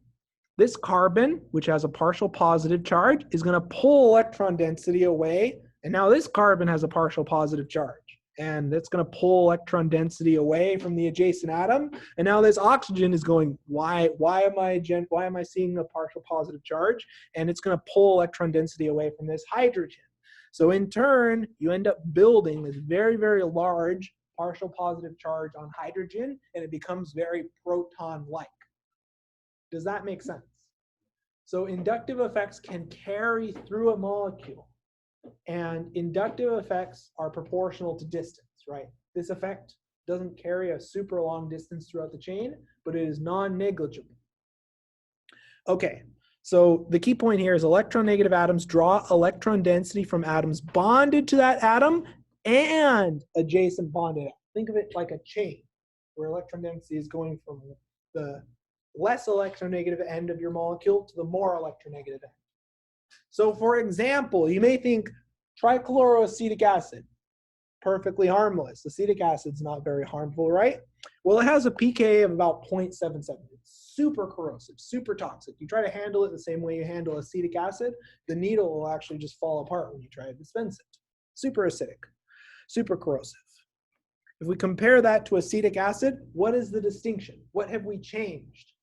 this carbon, which has a partial positive charge, is going to pull electron density away, and now this carbon has a partial positive charge. And it's going to pull electron density away from the adjacent atom. And now this oxygen is going, why am I seeing a partial positive charge? And it's going to pull electron density away from this hydrogen. So in turn, you end up building this very, very large partial positive charge on hydrogen, and it becomes very proton-like. Does that make sense? So inductive effects can carry through a molecule, and inductive effects are proportional to distance, right? This effect doesn't carry a super long distance throughout the chain, but it is non-negligible. Okay, so the key point here is electronegative atoms draw electron density from atoms bonded to that atom and adjacent bonded atoms. Think of it like a chain where electron density is going from the less electronegative end of your molecule to the more electronegative end. So for example, you may think trichloroacetic acid, perfectly harmless. Acetic acid's not very harmful, right? Well, it has a pK of about 0.77. It's super corrosive, super toxic. You try to handle it the same way you handle acetic acid, the needle will actually just fall apart when you try to dispense it. Super acidic, super corrosive. If we compare that to acetic acid, what is the distinction? What have we changed?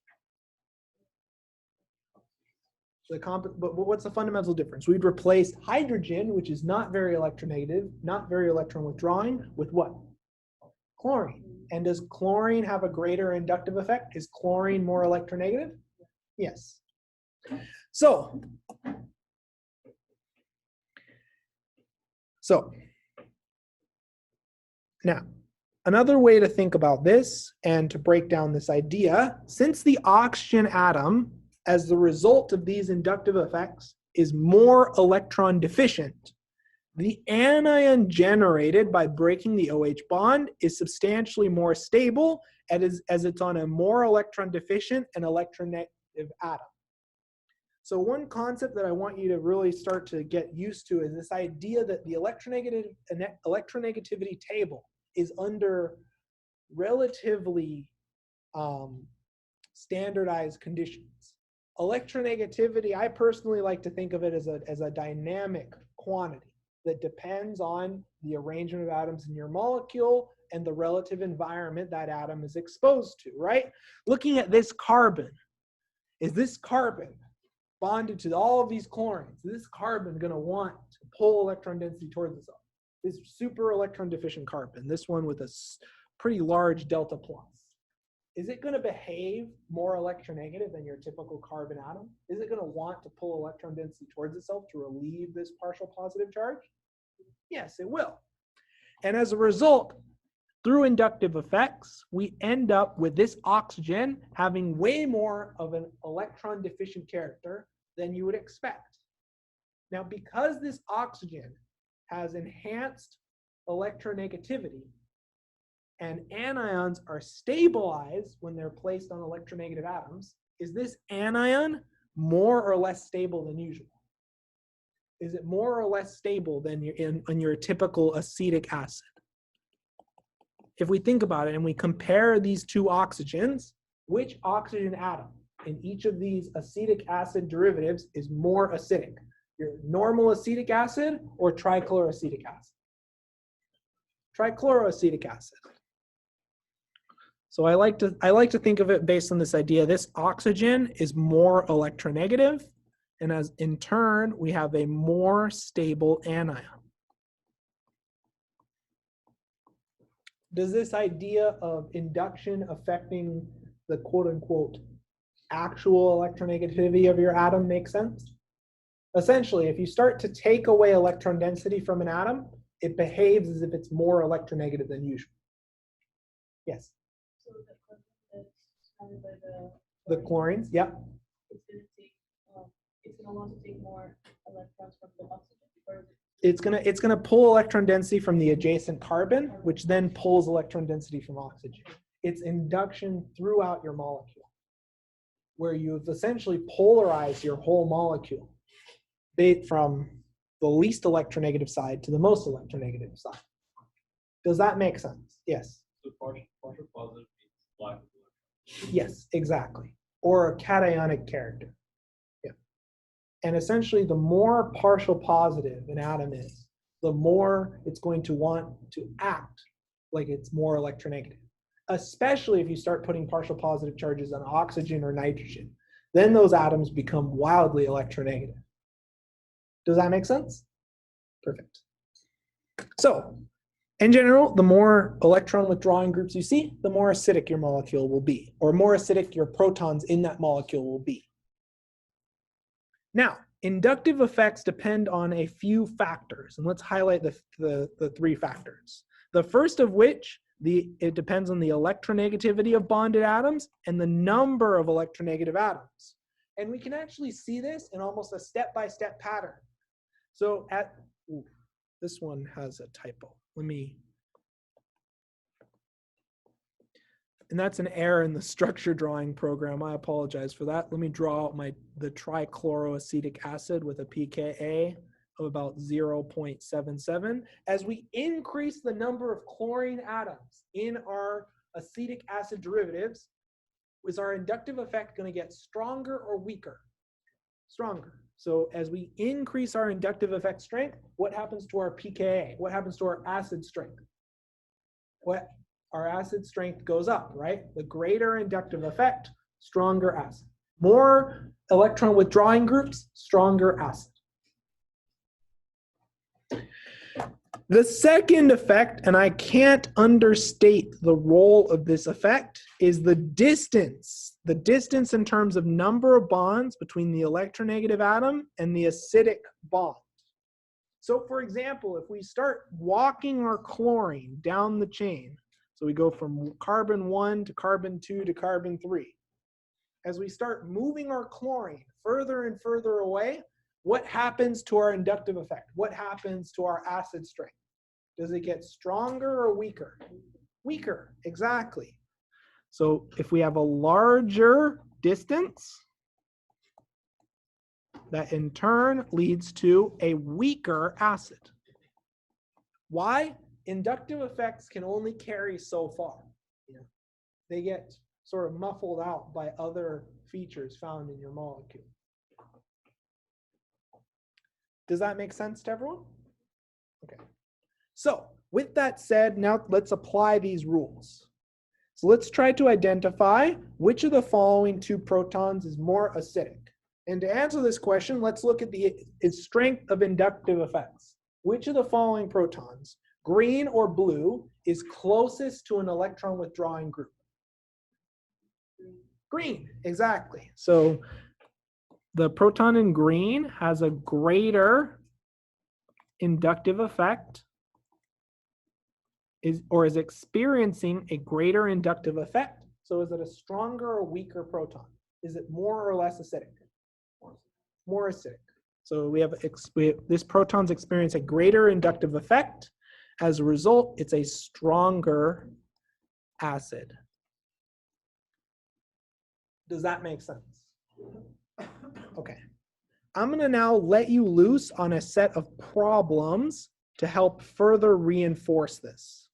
But what's the fundamental difference? We'd replaced hydrogen, which is not very electronegative, not very electron withdrawing, with what? Chlorine. And does chlorine have a greater inductive effect? Is chlorine more electronegative? Yes. So now, another way to think about this and to break down this idea, since the oxygen atom, as the result of these inductive effects, is more electron deficient, the anion generated by breaking the OH bond is substantially more stable as it's on a more electron deficient and electronegative atom. So one concept that I want you to really start to get used to is this idea that the electronegativity table is under relatively standardized conditions. Electronegativity, I personally like to think of it as a dynamic quantity that depends on the arrangement of atoms in your molecule and the relative environment that atom is exposed to, right? Looking at this carbon, is this carbon bonded to all of these chlorines? Is this carbon going to want to pull electron density towards itself? This super electron deficient carbon, this one with a pretty large delta plus. Is it going to behave more electronegative than your typical carbon atom? Is it going to want to pull electron density towards itself to relieve this partial positive charge? Yes, it will. And as a result, through inductive effects, we end up with this oxygen having way more of an electron deficient character than you would expect. Now, because this oxygen has enhanced electronegativity, and anions are stabilized when they're placed on electronegative atoms, is this anion more or less stable than usual? Is it more or less stable than in your typical acetic acid? If we think about it and we compare these two oxygens, which oxygen atom in each of these acetic acid derivatives is more acidic? Your normal acetic acid or trichloroacetic acid? Trichloroacetic acid. So I like to think of it based on this idea. This oxygen is more electronegative, and as in turn, we have a more stable anion. Does this idea of induction affecting the quote-unquote actual electronegativity of your atom make sense? Essentially, if you start to take away electron density from an atom, it behaves as if it's more electronegative than usual. Yes? So the carbon that's surrounded by The chlorines, yep. It's gonna want to take more electrons from the oxygen, or is it It's gonna pull electron density from the adjacent carbon, which then pulls electron density from oxygen. It's induction throughout your molecule, where you've essentially polarized your whole molecule from the least electronegative side to the most electronegative side. Does that make sense? Yes. So partial positive means lack of electrons. Yes, exactly. Or a cationic character. Yeah. And essentially, the more partial positive an atom is, the more it's going to want to act like it's more electronegative. Especially if you start putting partial positive charges on oxygen or nitrogen. Then those atoms become wildly electronegative. Does that make sense? Perfect. So, in general, the more electron withdrawing groups you see, the more acidic your molecule will be, or more acidic your protons in that molecule will be. Now, inductive effects depend on a few factors, and let's highlight the three factors. The first of which, it depends on the electronegativity of bonded atoms and the number of electronegative atoms. And we can actually see this in almost a step-by-step pattern. So this one has a typo. And that's an error in the structure drawing program. I apologize for that. Let me draw out the trichloroacetic acid with a pKa of about 0.77. As we increase the number of chlorine atoms in our acetic acid derivatives, is our inductive effect going to get stronger or weaker? Stronger. So as we increase our inductive effect strength, what happens to our pKa? What happens to our acid strength? Our acid strength goes up, right? The greater inductive effect, stronger acid. More electron withdrawing groups, stronger acid. The second effect, and I can't understate the role of this effect, is the distance. The distance in terms of number of bonds between the electronegative atom and the acidic bond. So for example, if we start walking our chlorine down the chain, so we go from carbon 1 to carbon 2 to carbon 3. As we start moving our chlorine further and further away, what happens to our inductive effect? What happens to our acid strength? Does it get stronger or weaker? Weaker, exactly. So if we have a larger distance, that in turn leads to a weaker acid. Why? Inductive effects can only carry so far. They get sort of muffled out by other features found in your molecule. Does that make sense to everyone? Okay. So with that said, now let's apply these rules. So let's try to identify which of the following two protons is more acidic. And to answer this question, let's look at its strength of inductive effects. Which of the following protons, green or blue, is closest to an electron withdrawing group? Green, exactly. So the proton in green has a greater inductive effect, is experiencing a greater inductive effect. So is it a stronger or weaker proton? Is it more or less acidic? More acidic. So this proton's experience a greater inductive effect. As a result, it's a stronger acid. Does that make sense? Okay. I'm going to now let you loose on a set of problems to help further reinforce this.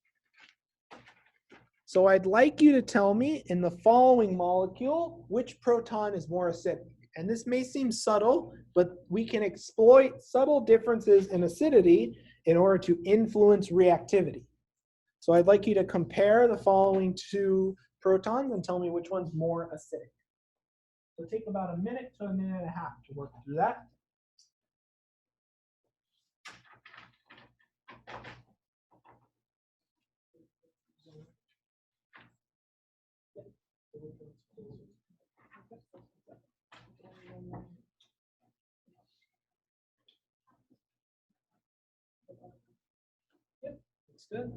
So I'd like you to tell me in the following molecule which proton is more acidic. And this may seem subtle, but we can exploit subtle differences in acidity in order to influence reactivity. So I'd like you to compare the following two protons and tell me which one's more acidic. So take about a minute to a minute and a half to work through that. Yep, that's good.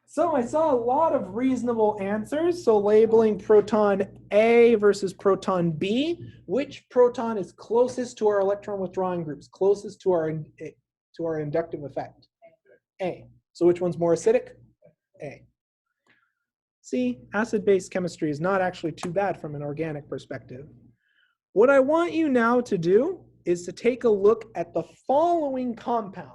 So I saw a lot of reasonable answers. So labeling proton A versus proton B, which proton is closest to our electron withdrawing groups, closest to our inductive effect? A. So which one's more acidic? A. See, acid-base chemistry is not actually too bad from an organic perspective. What I want you now to do is to take a look at the following compound.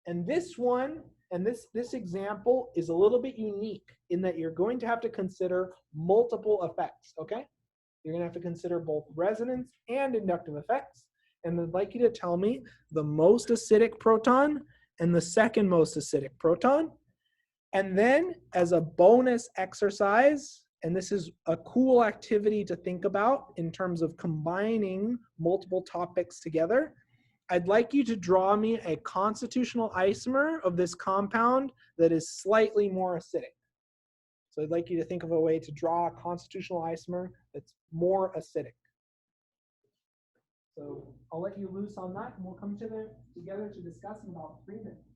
And this one, and this example is a little bit unique in that you're going to have to consider multiple effects, okay? You're gonna have to consider both resonance and inductive effects. And I'd like you to tell me the most acidic proton and the second most acidic proton. And then as a bonus exercise, and this is a cool activity to think about in terms of combining multiple topics together, I'd like you to draw me a constitutional isomer of this compound that is slightly more acidic. So I'd like you to think of a way to draw a constitutional isomer that's more acidic. So I'll let you loose on that, and we'll come together to discuss in about 3 minutes.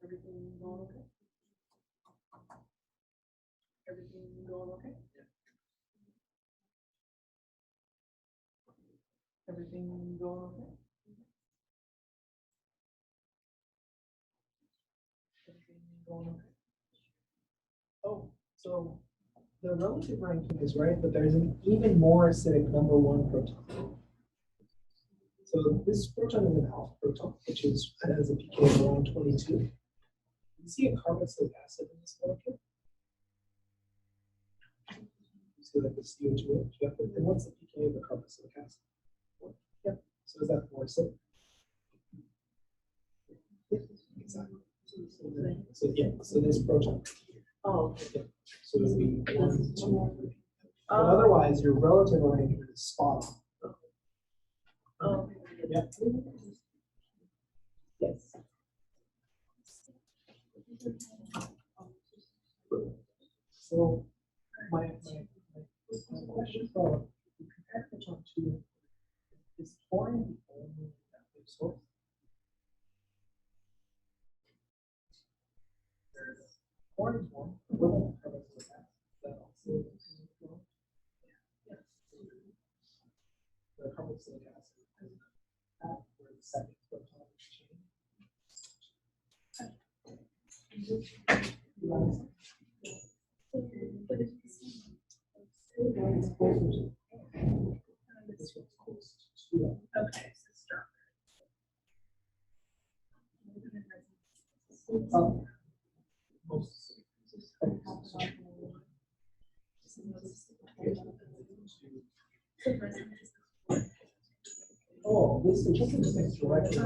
Everything going okay? Everything going okay? Everything going okay? Everything going okay? Oh, so the relative ranking is right, but there's an even more acidic number 1 proton. So this proton is an alpha proton, which has a pK of around 22. You see a carboxylic acid in this molecule? You see like the CO2H. Yep. And what's the pK of the carboxylic acid? Yep. So is that more acidic? Yep. Exactly. So yeah. So this proton. Oh. Yep. So it would be 1, 2, 3. But otherwise, your relative arrangement is spot on. Oh. Yep. Yes. So my question for you compare proton 2, is chlorine the only active source? There's chlorine one, carboxylic acid. That also yes. The carboxylic acid is that where the second proton is changed. This one's close to 2. Okay, so start. Oh, this is just directly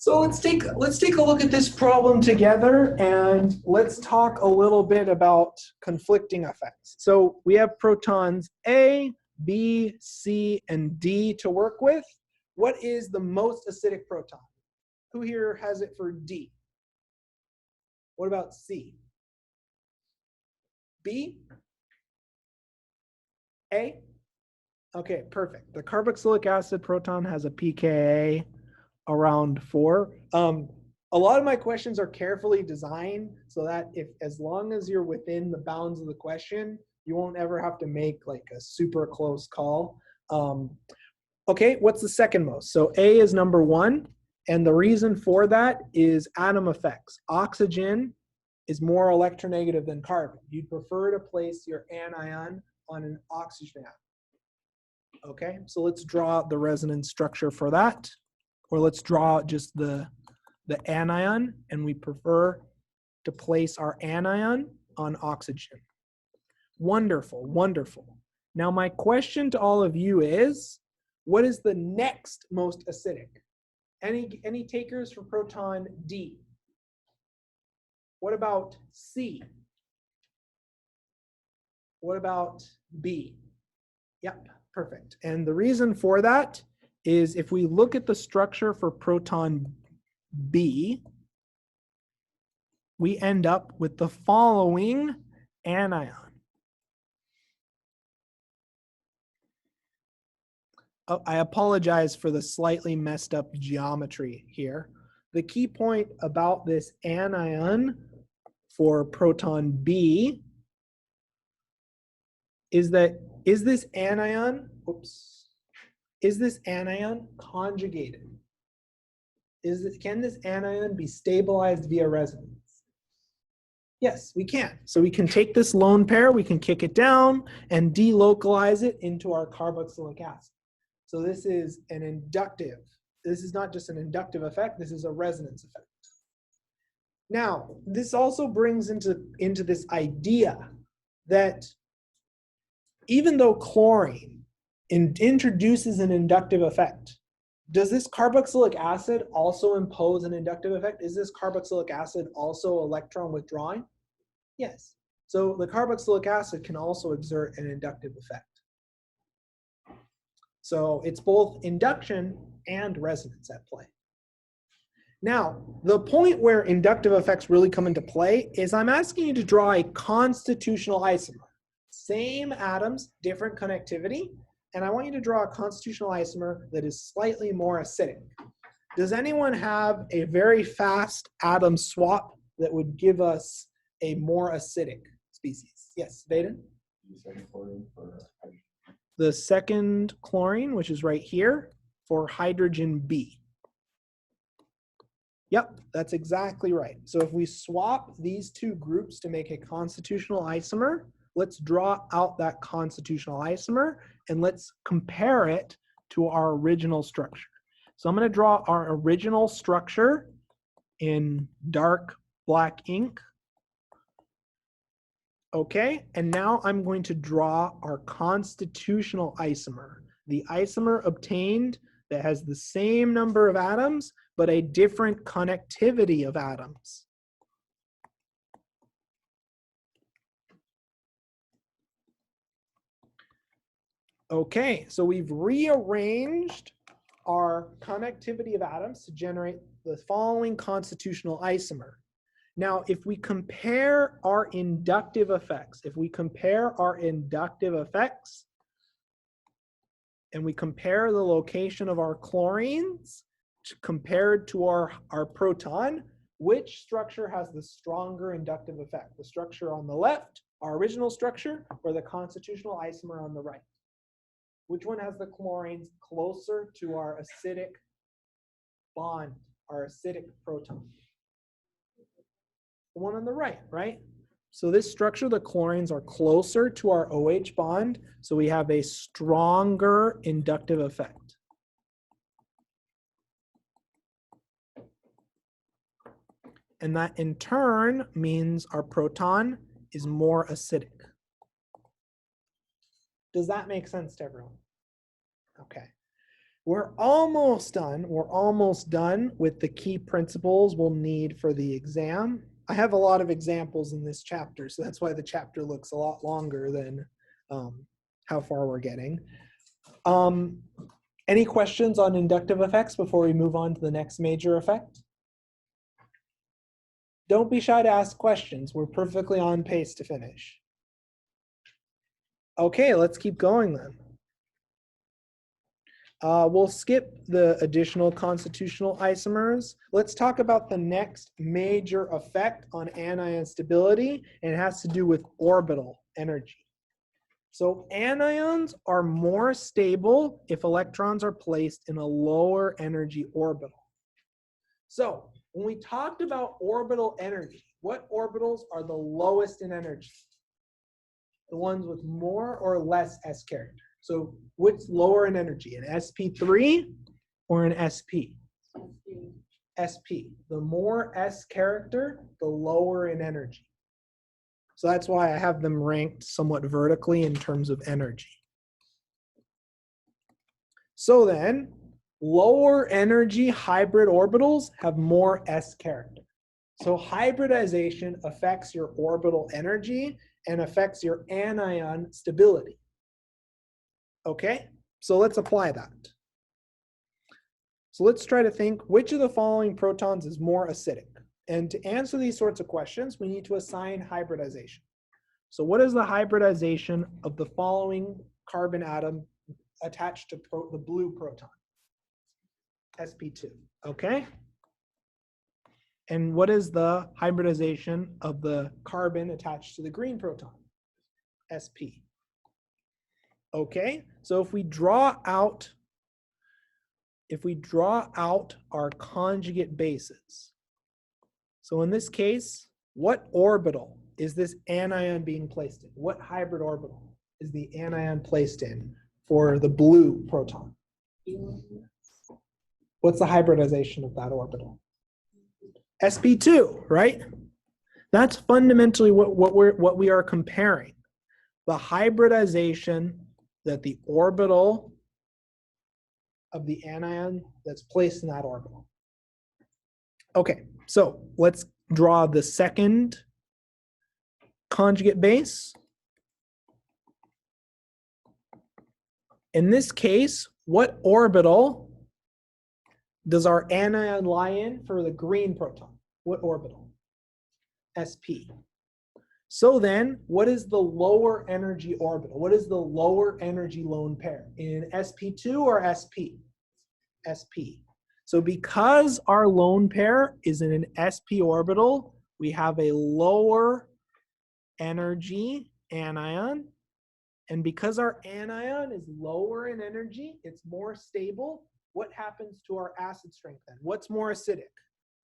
So let's take a look at this problem together, and let's talk a little bit about conflicting effects. So we have protons A, B, C, and D to work with. What is the most acidic proton? Who here has it for D? What about C? B? A? Okay, perfect. The carboxylic acid proton has a pKa around 4. A lot of my questions are carefully designed so that as long as you're within the bounds of the question, you won't ever have to make like a super close call. Okay, what's the second most? So A is number 1, and the reason for that is atom effects. Oxygen is more electronegative than carbon. You'd prefer to place your anion on an oxygen atom. Okay, so let's draw the resonance structure for that, or let's draw just the anion, and we prefer to place our anion on oxygen. Wonderful, wonderful. Now my question to all of you is, what is the next most acidic? Any takers for proton D? What about C? What about B? Yep, perfect. And the reason for that is if we look at the structure for proton B, we end up with the following anion. Oh, I apologize for the slightly messed up geometry here. the key point about this anion for proton B is that, is this anion conjugated? Can this anion be stabilized via resonance? Yes, we can. So we can take this lone pair, we can kick it down and delocalize it into our carboxylic acid. So this is an inductive. This is not just an inductive effect, this is a resonance effect. Now, this also brings into this idea that even though chlorine introduces an inductive effect, does this carboxylic acid also impose an inductive effect? Is this carboxylic acid also electron withdrawing? Yes. So the carboxylic acid can also exert an inductive effect. So it's both induction and resonance at play. Now, the point where inductive effects really come into play is I'm asking you to draw a constitutional isomer. Same atoms, different connectivity, and I want you to draw a constitutional isomer that is slightly more acidic. Does anyone have a very fast atom swap that would give us a more acidic species? Yes, Vaden? The second chlorine, which is right here, for hydrogen B. Yep, that's exactly right. So if we swap these two groups to make a constitutional isomer, let's draw out that constitutional isomer and let's compare it to our original structure. So I'm going to draw our original structure in dark black ink. Okay, and now I'm going to draw our constitutional isomer, the isomer obtained that has the same number of atoms, but a different connectivity of atoms. Okay, so we've rearranged our connectivity of atoms to generate the following constitutional isomer. Now, if we compare our inductive effects, and we compare the location of our chlorines compared to our proton, which structure has the stronger inductive effect? The structure on the left, our original structure, or the constitutional isomer on the right? Which one has the chlorines closer to our acidic bond, our acidic proton? The one on the right, right? So this structure, the chlorines are closer to our OH bond, so we have a stronger inductive effect. And that in turn means our proton is more acidic. Does that make sense to everyone? Okay. We're almost done. We're almost done with the key principles we'll need for the exam. I have a lot of examples in this chapter, so that's why the chapter looks a lot longer than how far we're getting. Any questions on inductive effects before we move on to the next major effect? Don't be shy to ask questions. We're perfectly on pace to finish. Okay, let's keep going then. We'll skip the additional constitutional isomers. Let's talk about the next major effect on anion stability, and it has to do with orbital energy. So anions are more stable if electrons are placed in a lower energy orbital. So when we talked about orbital energy, what orbitals are the lowest in energy? The ones with more or less s character. So what's lower in energy, an sp3 or an sp? Sp. The more s character, the lower in energy. So that's why I have them ranked somewhat vertically in terms of energy. So then, lower energy hybrid orbitals have more s character. So hybridization affects your orbital energy and affects your anion stability. Okay, so let's apply that. So let's try to think which of the following protons is more acidic. And to answer these sorts of questions, we need to assign hybridization. So what is the hybridization of the following carbon atom attached to the blue proton? sp2, okay? And what is the hybridization of the carbon attached to the green proton? sp. Okay, so if we draw out our conjugate bases, so in this case, what orbital is this anion being placed in? What hybrid orbital is the anion placed in for the blue proton? What's the hybridization of that orbital? sp2, right? That's fundamentally what we are comparing. The hybridization that the orbital of the anion that's placed in that orbital. Okay, so let's draw the second conjugate base. In this case, what orbital does our anion lie in for the green proton? What orbital? sp. So then, what is the lower energy orbital? What is the lower energy lone pair? In sp2 or sp? sp. So because our lone pair is in an sp orbital, we have a lower energy anion. And because our anion is lower in energy, it's more stable. What happens to our acid strength then? What's more acidic?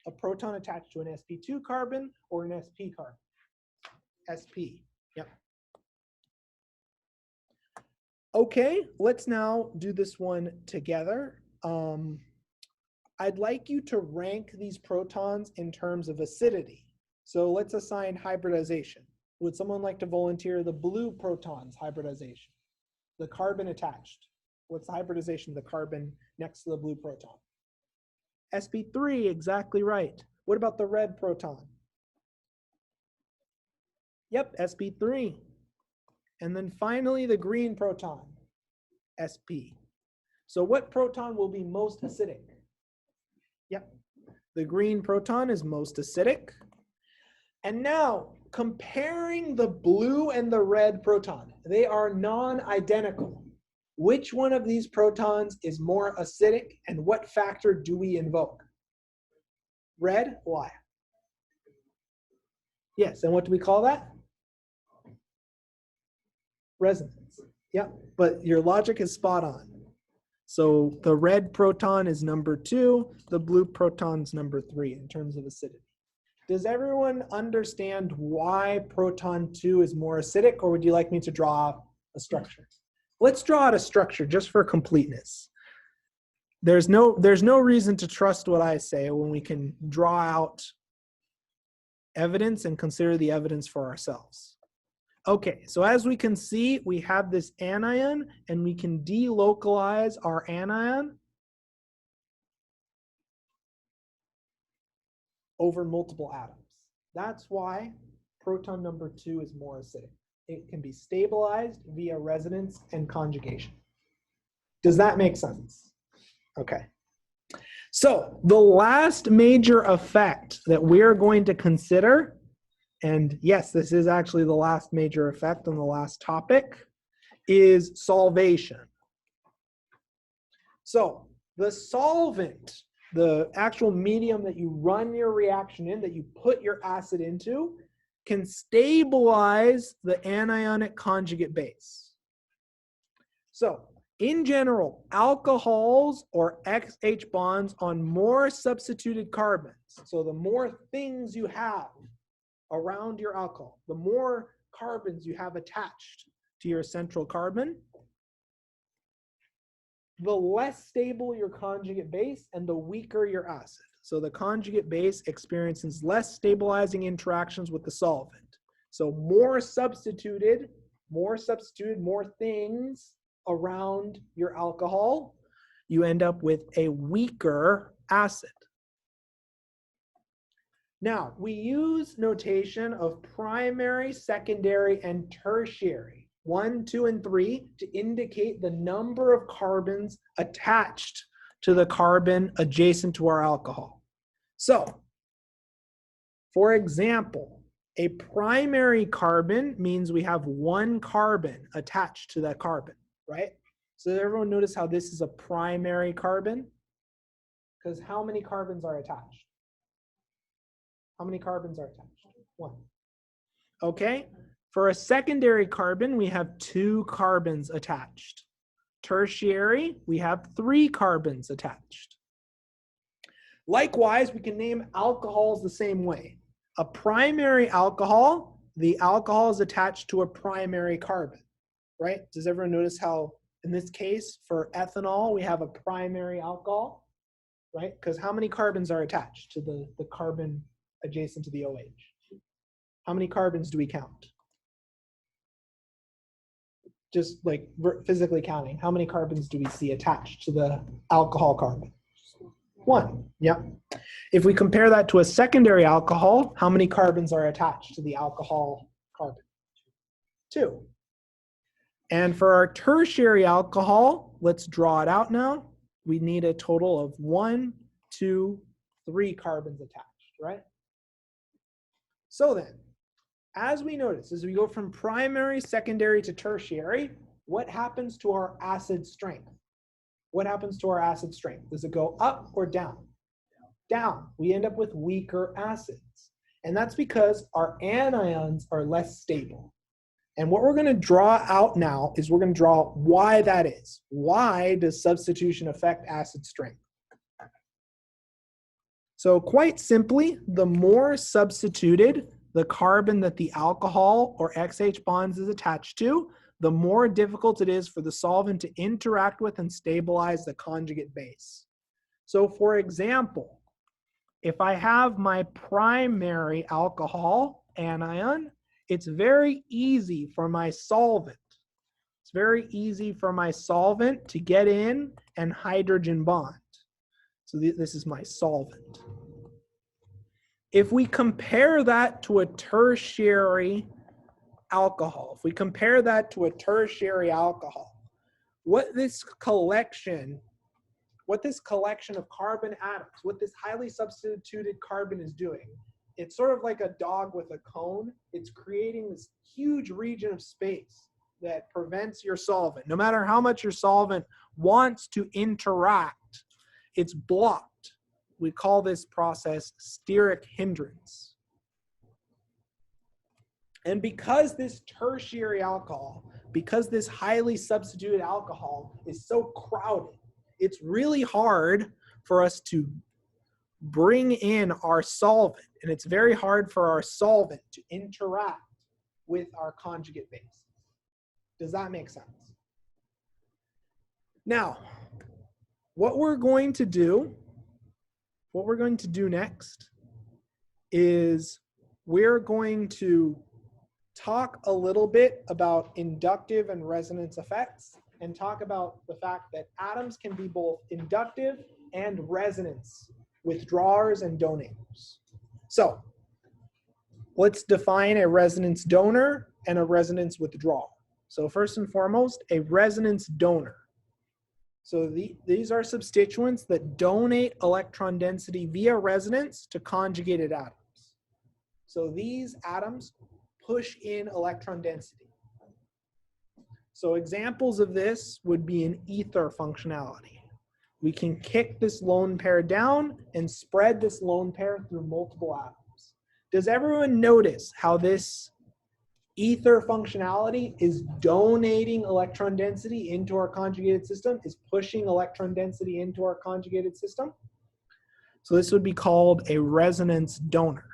A proton attached to an sp2 carbon or an sp carbon? sp. Yep. Okay, let's now do this one together. I'd like you to rank these protons in terms of acidity. So let's assign hybridization. Would someone like to volunteer the blue protons hybridization? The carbon attached. What's the hybridization of the carbon next to the blue proton? sp3, exactly right. What about the red proton? Yep, sp3. And then finally the green proton, sp. So what proton will be most acidic? Yep, the green proton is most acidic. And now, comparing the blue and the red proton, they are non-identical. Which one of these protons is more acidic, and what factor do we invoke? Red, why? Yes, and what do we call that? Resonance. Yeah, but your logic is spot on. So the red proton is number 2, the blue proton's number 3 in terms of acidity. Does everyone understand why proton 2 is more acidic, or would you like me to draw a structure? Let's draw out a structure just for completeness. There's no reason to trust what I say when we can draw out evidence and consider the evidence for ourselves. Okay, so as we can see, we have this anion, and we can delocalize our anion over multiple atoms. That's why proton number 2 is more acidic. It can be stabilized via resonance and conjugation. Does that make sense? Okay. So the last major effect that we're going to consider, and yes, this is actually the last major effect on the last topic, is solvation. So the solvent, the actual medium that you run your reaction in, that you put your acid into, can stabilize the anionic conjugate base. So in general, alcohols or XH bonds on more substituted carbons, so the more things you have around your alcohol, the more carbons you have attached to your central carbon, the less stable your conjugate base and the weaker your acid. So the conjugate base experiences less stabilizing interactions with the solvent. So more substituted, more things around your alcohol, you end up with a weaker acid. Now, we use notation of primary, secondary, and tertiary, 1, 2, and 3, to indicate the number of carbons attached to the carbon adjacent to our alcohol. So, for example, a primary carbon means we have 1 carbon attached to that carbon, right? So everyone notice how this is a primary carbon? Because how many carbons are attached? How many carbons are attached? 1. Okay. For a secondary carbon, we have 2 carbons attached. Tertiary, we have 3 carbons attached. Likewise, we can name alcohols the same way. A primary alcohol, the alcohol is attached to a primary carbon, right? Does everyone notice how, in this case, for ethanol, we have a primary alcohol, right? Because how many carbons are attached to the carbon adjacent to the OH? How many carbons do we count? Just like physically counting, how many carbons do we see attached to the alcohol carbon? 1, yep. If we compare that to a secondary alcohol, how many carbons are attached to the alcohol carbon? 2. And for our tertiary alcohol, let's draw it out now. We need a total of 1, 2, 3 carbons attached, right? So then, as we notice, as we go from primary, secondary to tertiary, what happens to our acid strength? What happens to our acid strength? Does it go up or down? Down. We end up with weaker acids. And that's because our anions are less stable. And what we're going to draw out now is we're going to draw why that is. Why does substitution affect acid strength? So quite simply, the more substituted the carbon that the alcohol or XH bonds is attached to, the more difficult it is for the solvent to interact with and stabilize the conjugate base. So for example, if I have my primary alcohol anion, it's very easy for my solvent. It's very easy for my solvent to get in and hydrogen bond. So this is my solvent. If we compare that to a tertiary alcohol, if we compare that to a tertiary alcohol, what this collection of carbon atoms, what this highly substituted carbon is doing, it's sort of like a dog with a cone. It's creating this huge region of space that prevents your solvent. No matter how much your solvent wants to interact, it's blocked. We call this process steric hindrance. And because this tertiary alcohol, because this highly substituted alcohol is so crowded, it's really hard for us to bring in our solvent, and it's very hard for our solvent to interact with our conjugate base. Does that make sense? Now, what we're going to do next is we're going to talk a little bit about inductive and resonance effects and talk about the fact that atoms can be both inductive and resonance withdrawers and donors. So let's define a resonance donor and a resonance withdrawer. So first and foremost, a resonance donor. So these are substituents that donate electron density via resonance to conjugated atoms. So these atoms push in electron density. So examples of this would be an ether functionality. We can kick this lone pair down and spread this lone pair through multiple atoms. Does everyone notice how this ether functionality is donating electron density into our conjugated system, is pushing electron density into our conjugated system? So this would be called a resonance donor.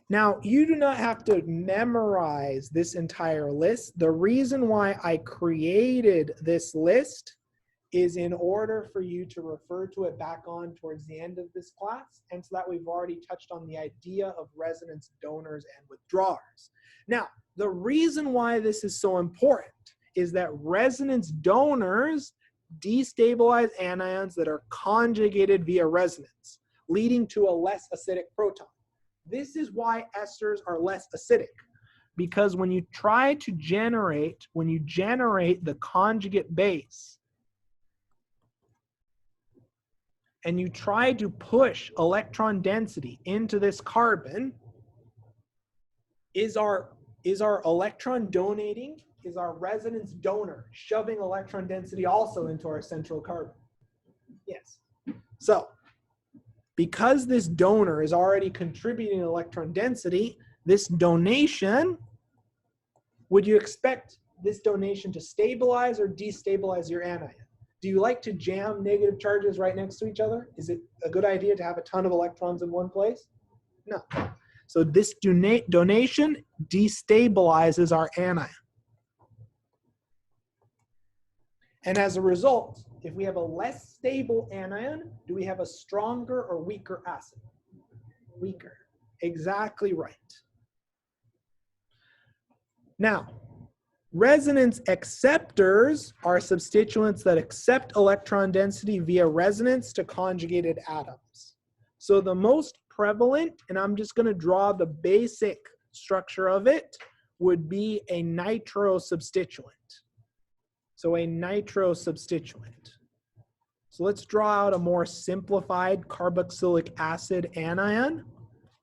Now, you do not have to memorize this entire list. The reason why I created this list is in order for you to refer to it back on towards the end of this class, and so that we've already touched on the idea of resonance donors and withdrawers. Now, the reason why this is so important is that resonance donors destabilize anions that are conjugated via resonance, leading to a less acidic proton. This is why esters are less acidic, because when you try to generate, the conjugate base, and you try to push electron density into this carbon, is our electron donating, is our resonance donor shoving electron density also into our central carbon? Yes. So because this donor is already contributing electron density, this donation, would you expect this donation to stabilize or destabilize your anion? Do you like to jam negative charges right next to each other? Is it a good idea to have a ton of electrons in one place? No. So this donation destabilizes our anion. And as a result, if we have a less stable anion, do we have a stronger or weaker acid? Weaker. Exactly right. Now, resonance acceptors are substituents that accept electron density via resonance to conjugated atoms. So the most prevalent, and I'm just going to draw the basic structure of it, would be a nitro substituent. So a nitro substituent. So let's draw out a more simplified carboxylic acid anion,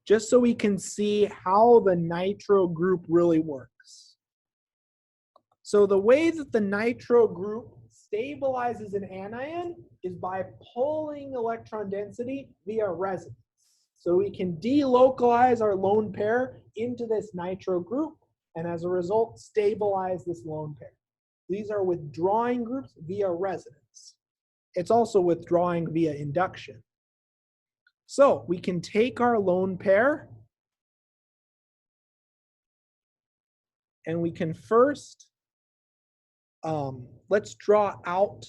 just so we can see how the nitro group really works. So the way that the nitro group stabilizes an anion is by pulling electron density via resonance. So we can delocalize our lone pair into this nitro group, and as a result, stabilize this lone pair. These are withdrawing groups via resonance. It's also withdrawing via induction. So we can take our lone pair and we can first, let's draw out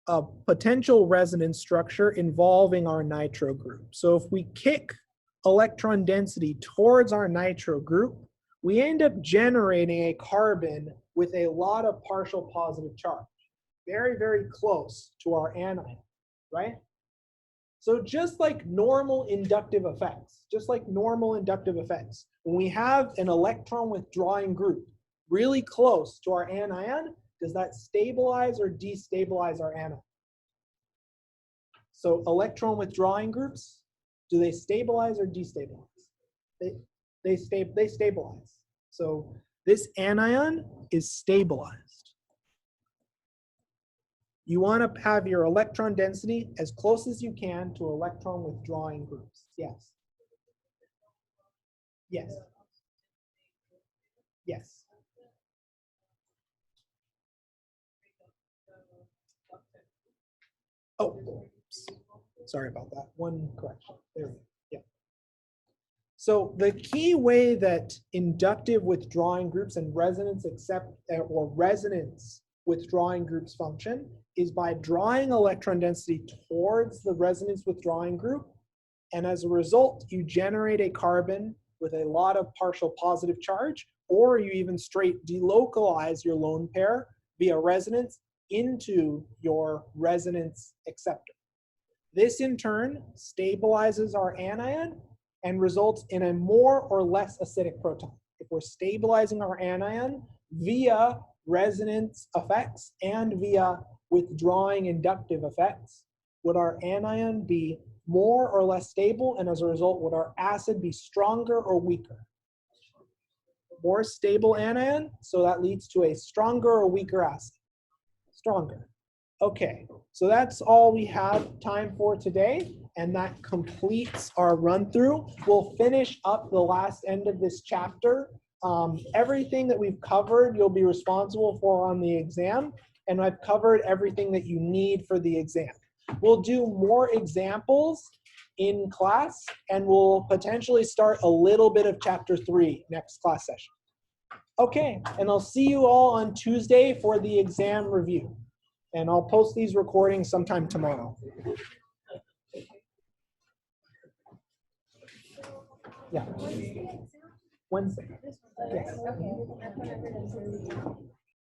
a potential resonance structure involving our nitro group. So if we kick electron density towards our nitro group, we end up generating a carbon with a lot of partial positive charge, very, very close to our anion, right? So just like normal inductive effects, when we have an electron withdrawing group really close to our anion, does that stabilize or destabilize our anion? So electron withdrawing groups, do they stabilize or destabilize? They stabilize. So this anion is stabilized. You want to have your electron density as close as you can to electron withdrawing groups. Yes. Yes. Yes. Oh, oops. Sorry about that. One correction. There we go. Yeah. So the key way that inductive withdrawing groups and resonance withdrawing groups function is by drawing electron density towards the resonance withdrawing group, and as a result, you generate a carbon with a lot of partial positive charge, or you even straight delocalize your lone pair via resonance into your resonance acceptor. This in turn stabilizes our anion and results in a more or less acidic proton. If we're stabilizing our anion via resonance effects and via withdrawing inductive effects, would our anion be more or less stable, and as a result, would our acid be stronger or weaker? More stable anion, so that leads to a stronger or weaker acid? Stronger. Okay, so that's all we have time for today, and that completes our run through. We'll finish up the last end of this chapter. Everything that we've covered, you'll be responsible for on the exam, and I've covered everything that you need for the exam. We'll do more examples in class, and we'll potentially start a little bit of chapter 3 next class session. Okay, and I'll see you all on Tuesday for the exam review. And I'll post these recordings sometime tomorrow. Yeah. Wednesday. Yes. Okay.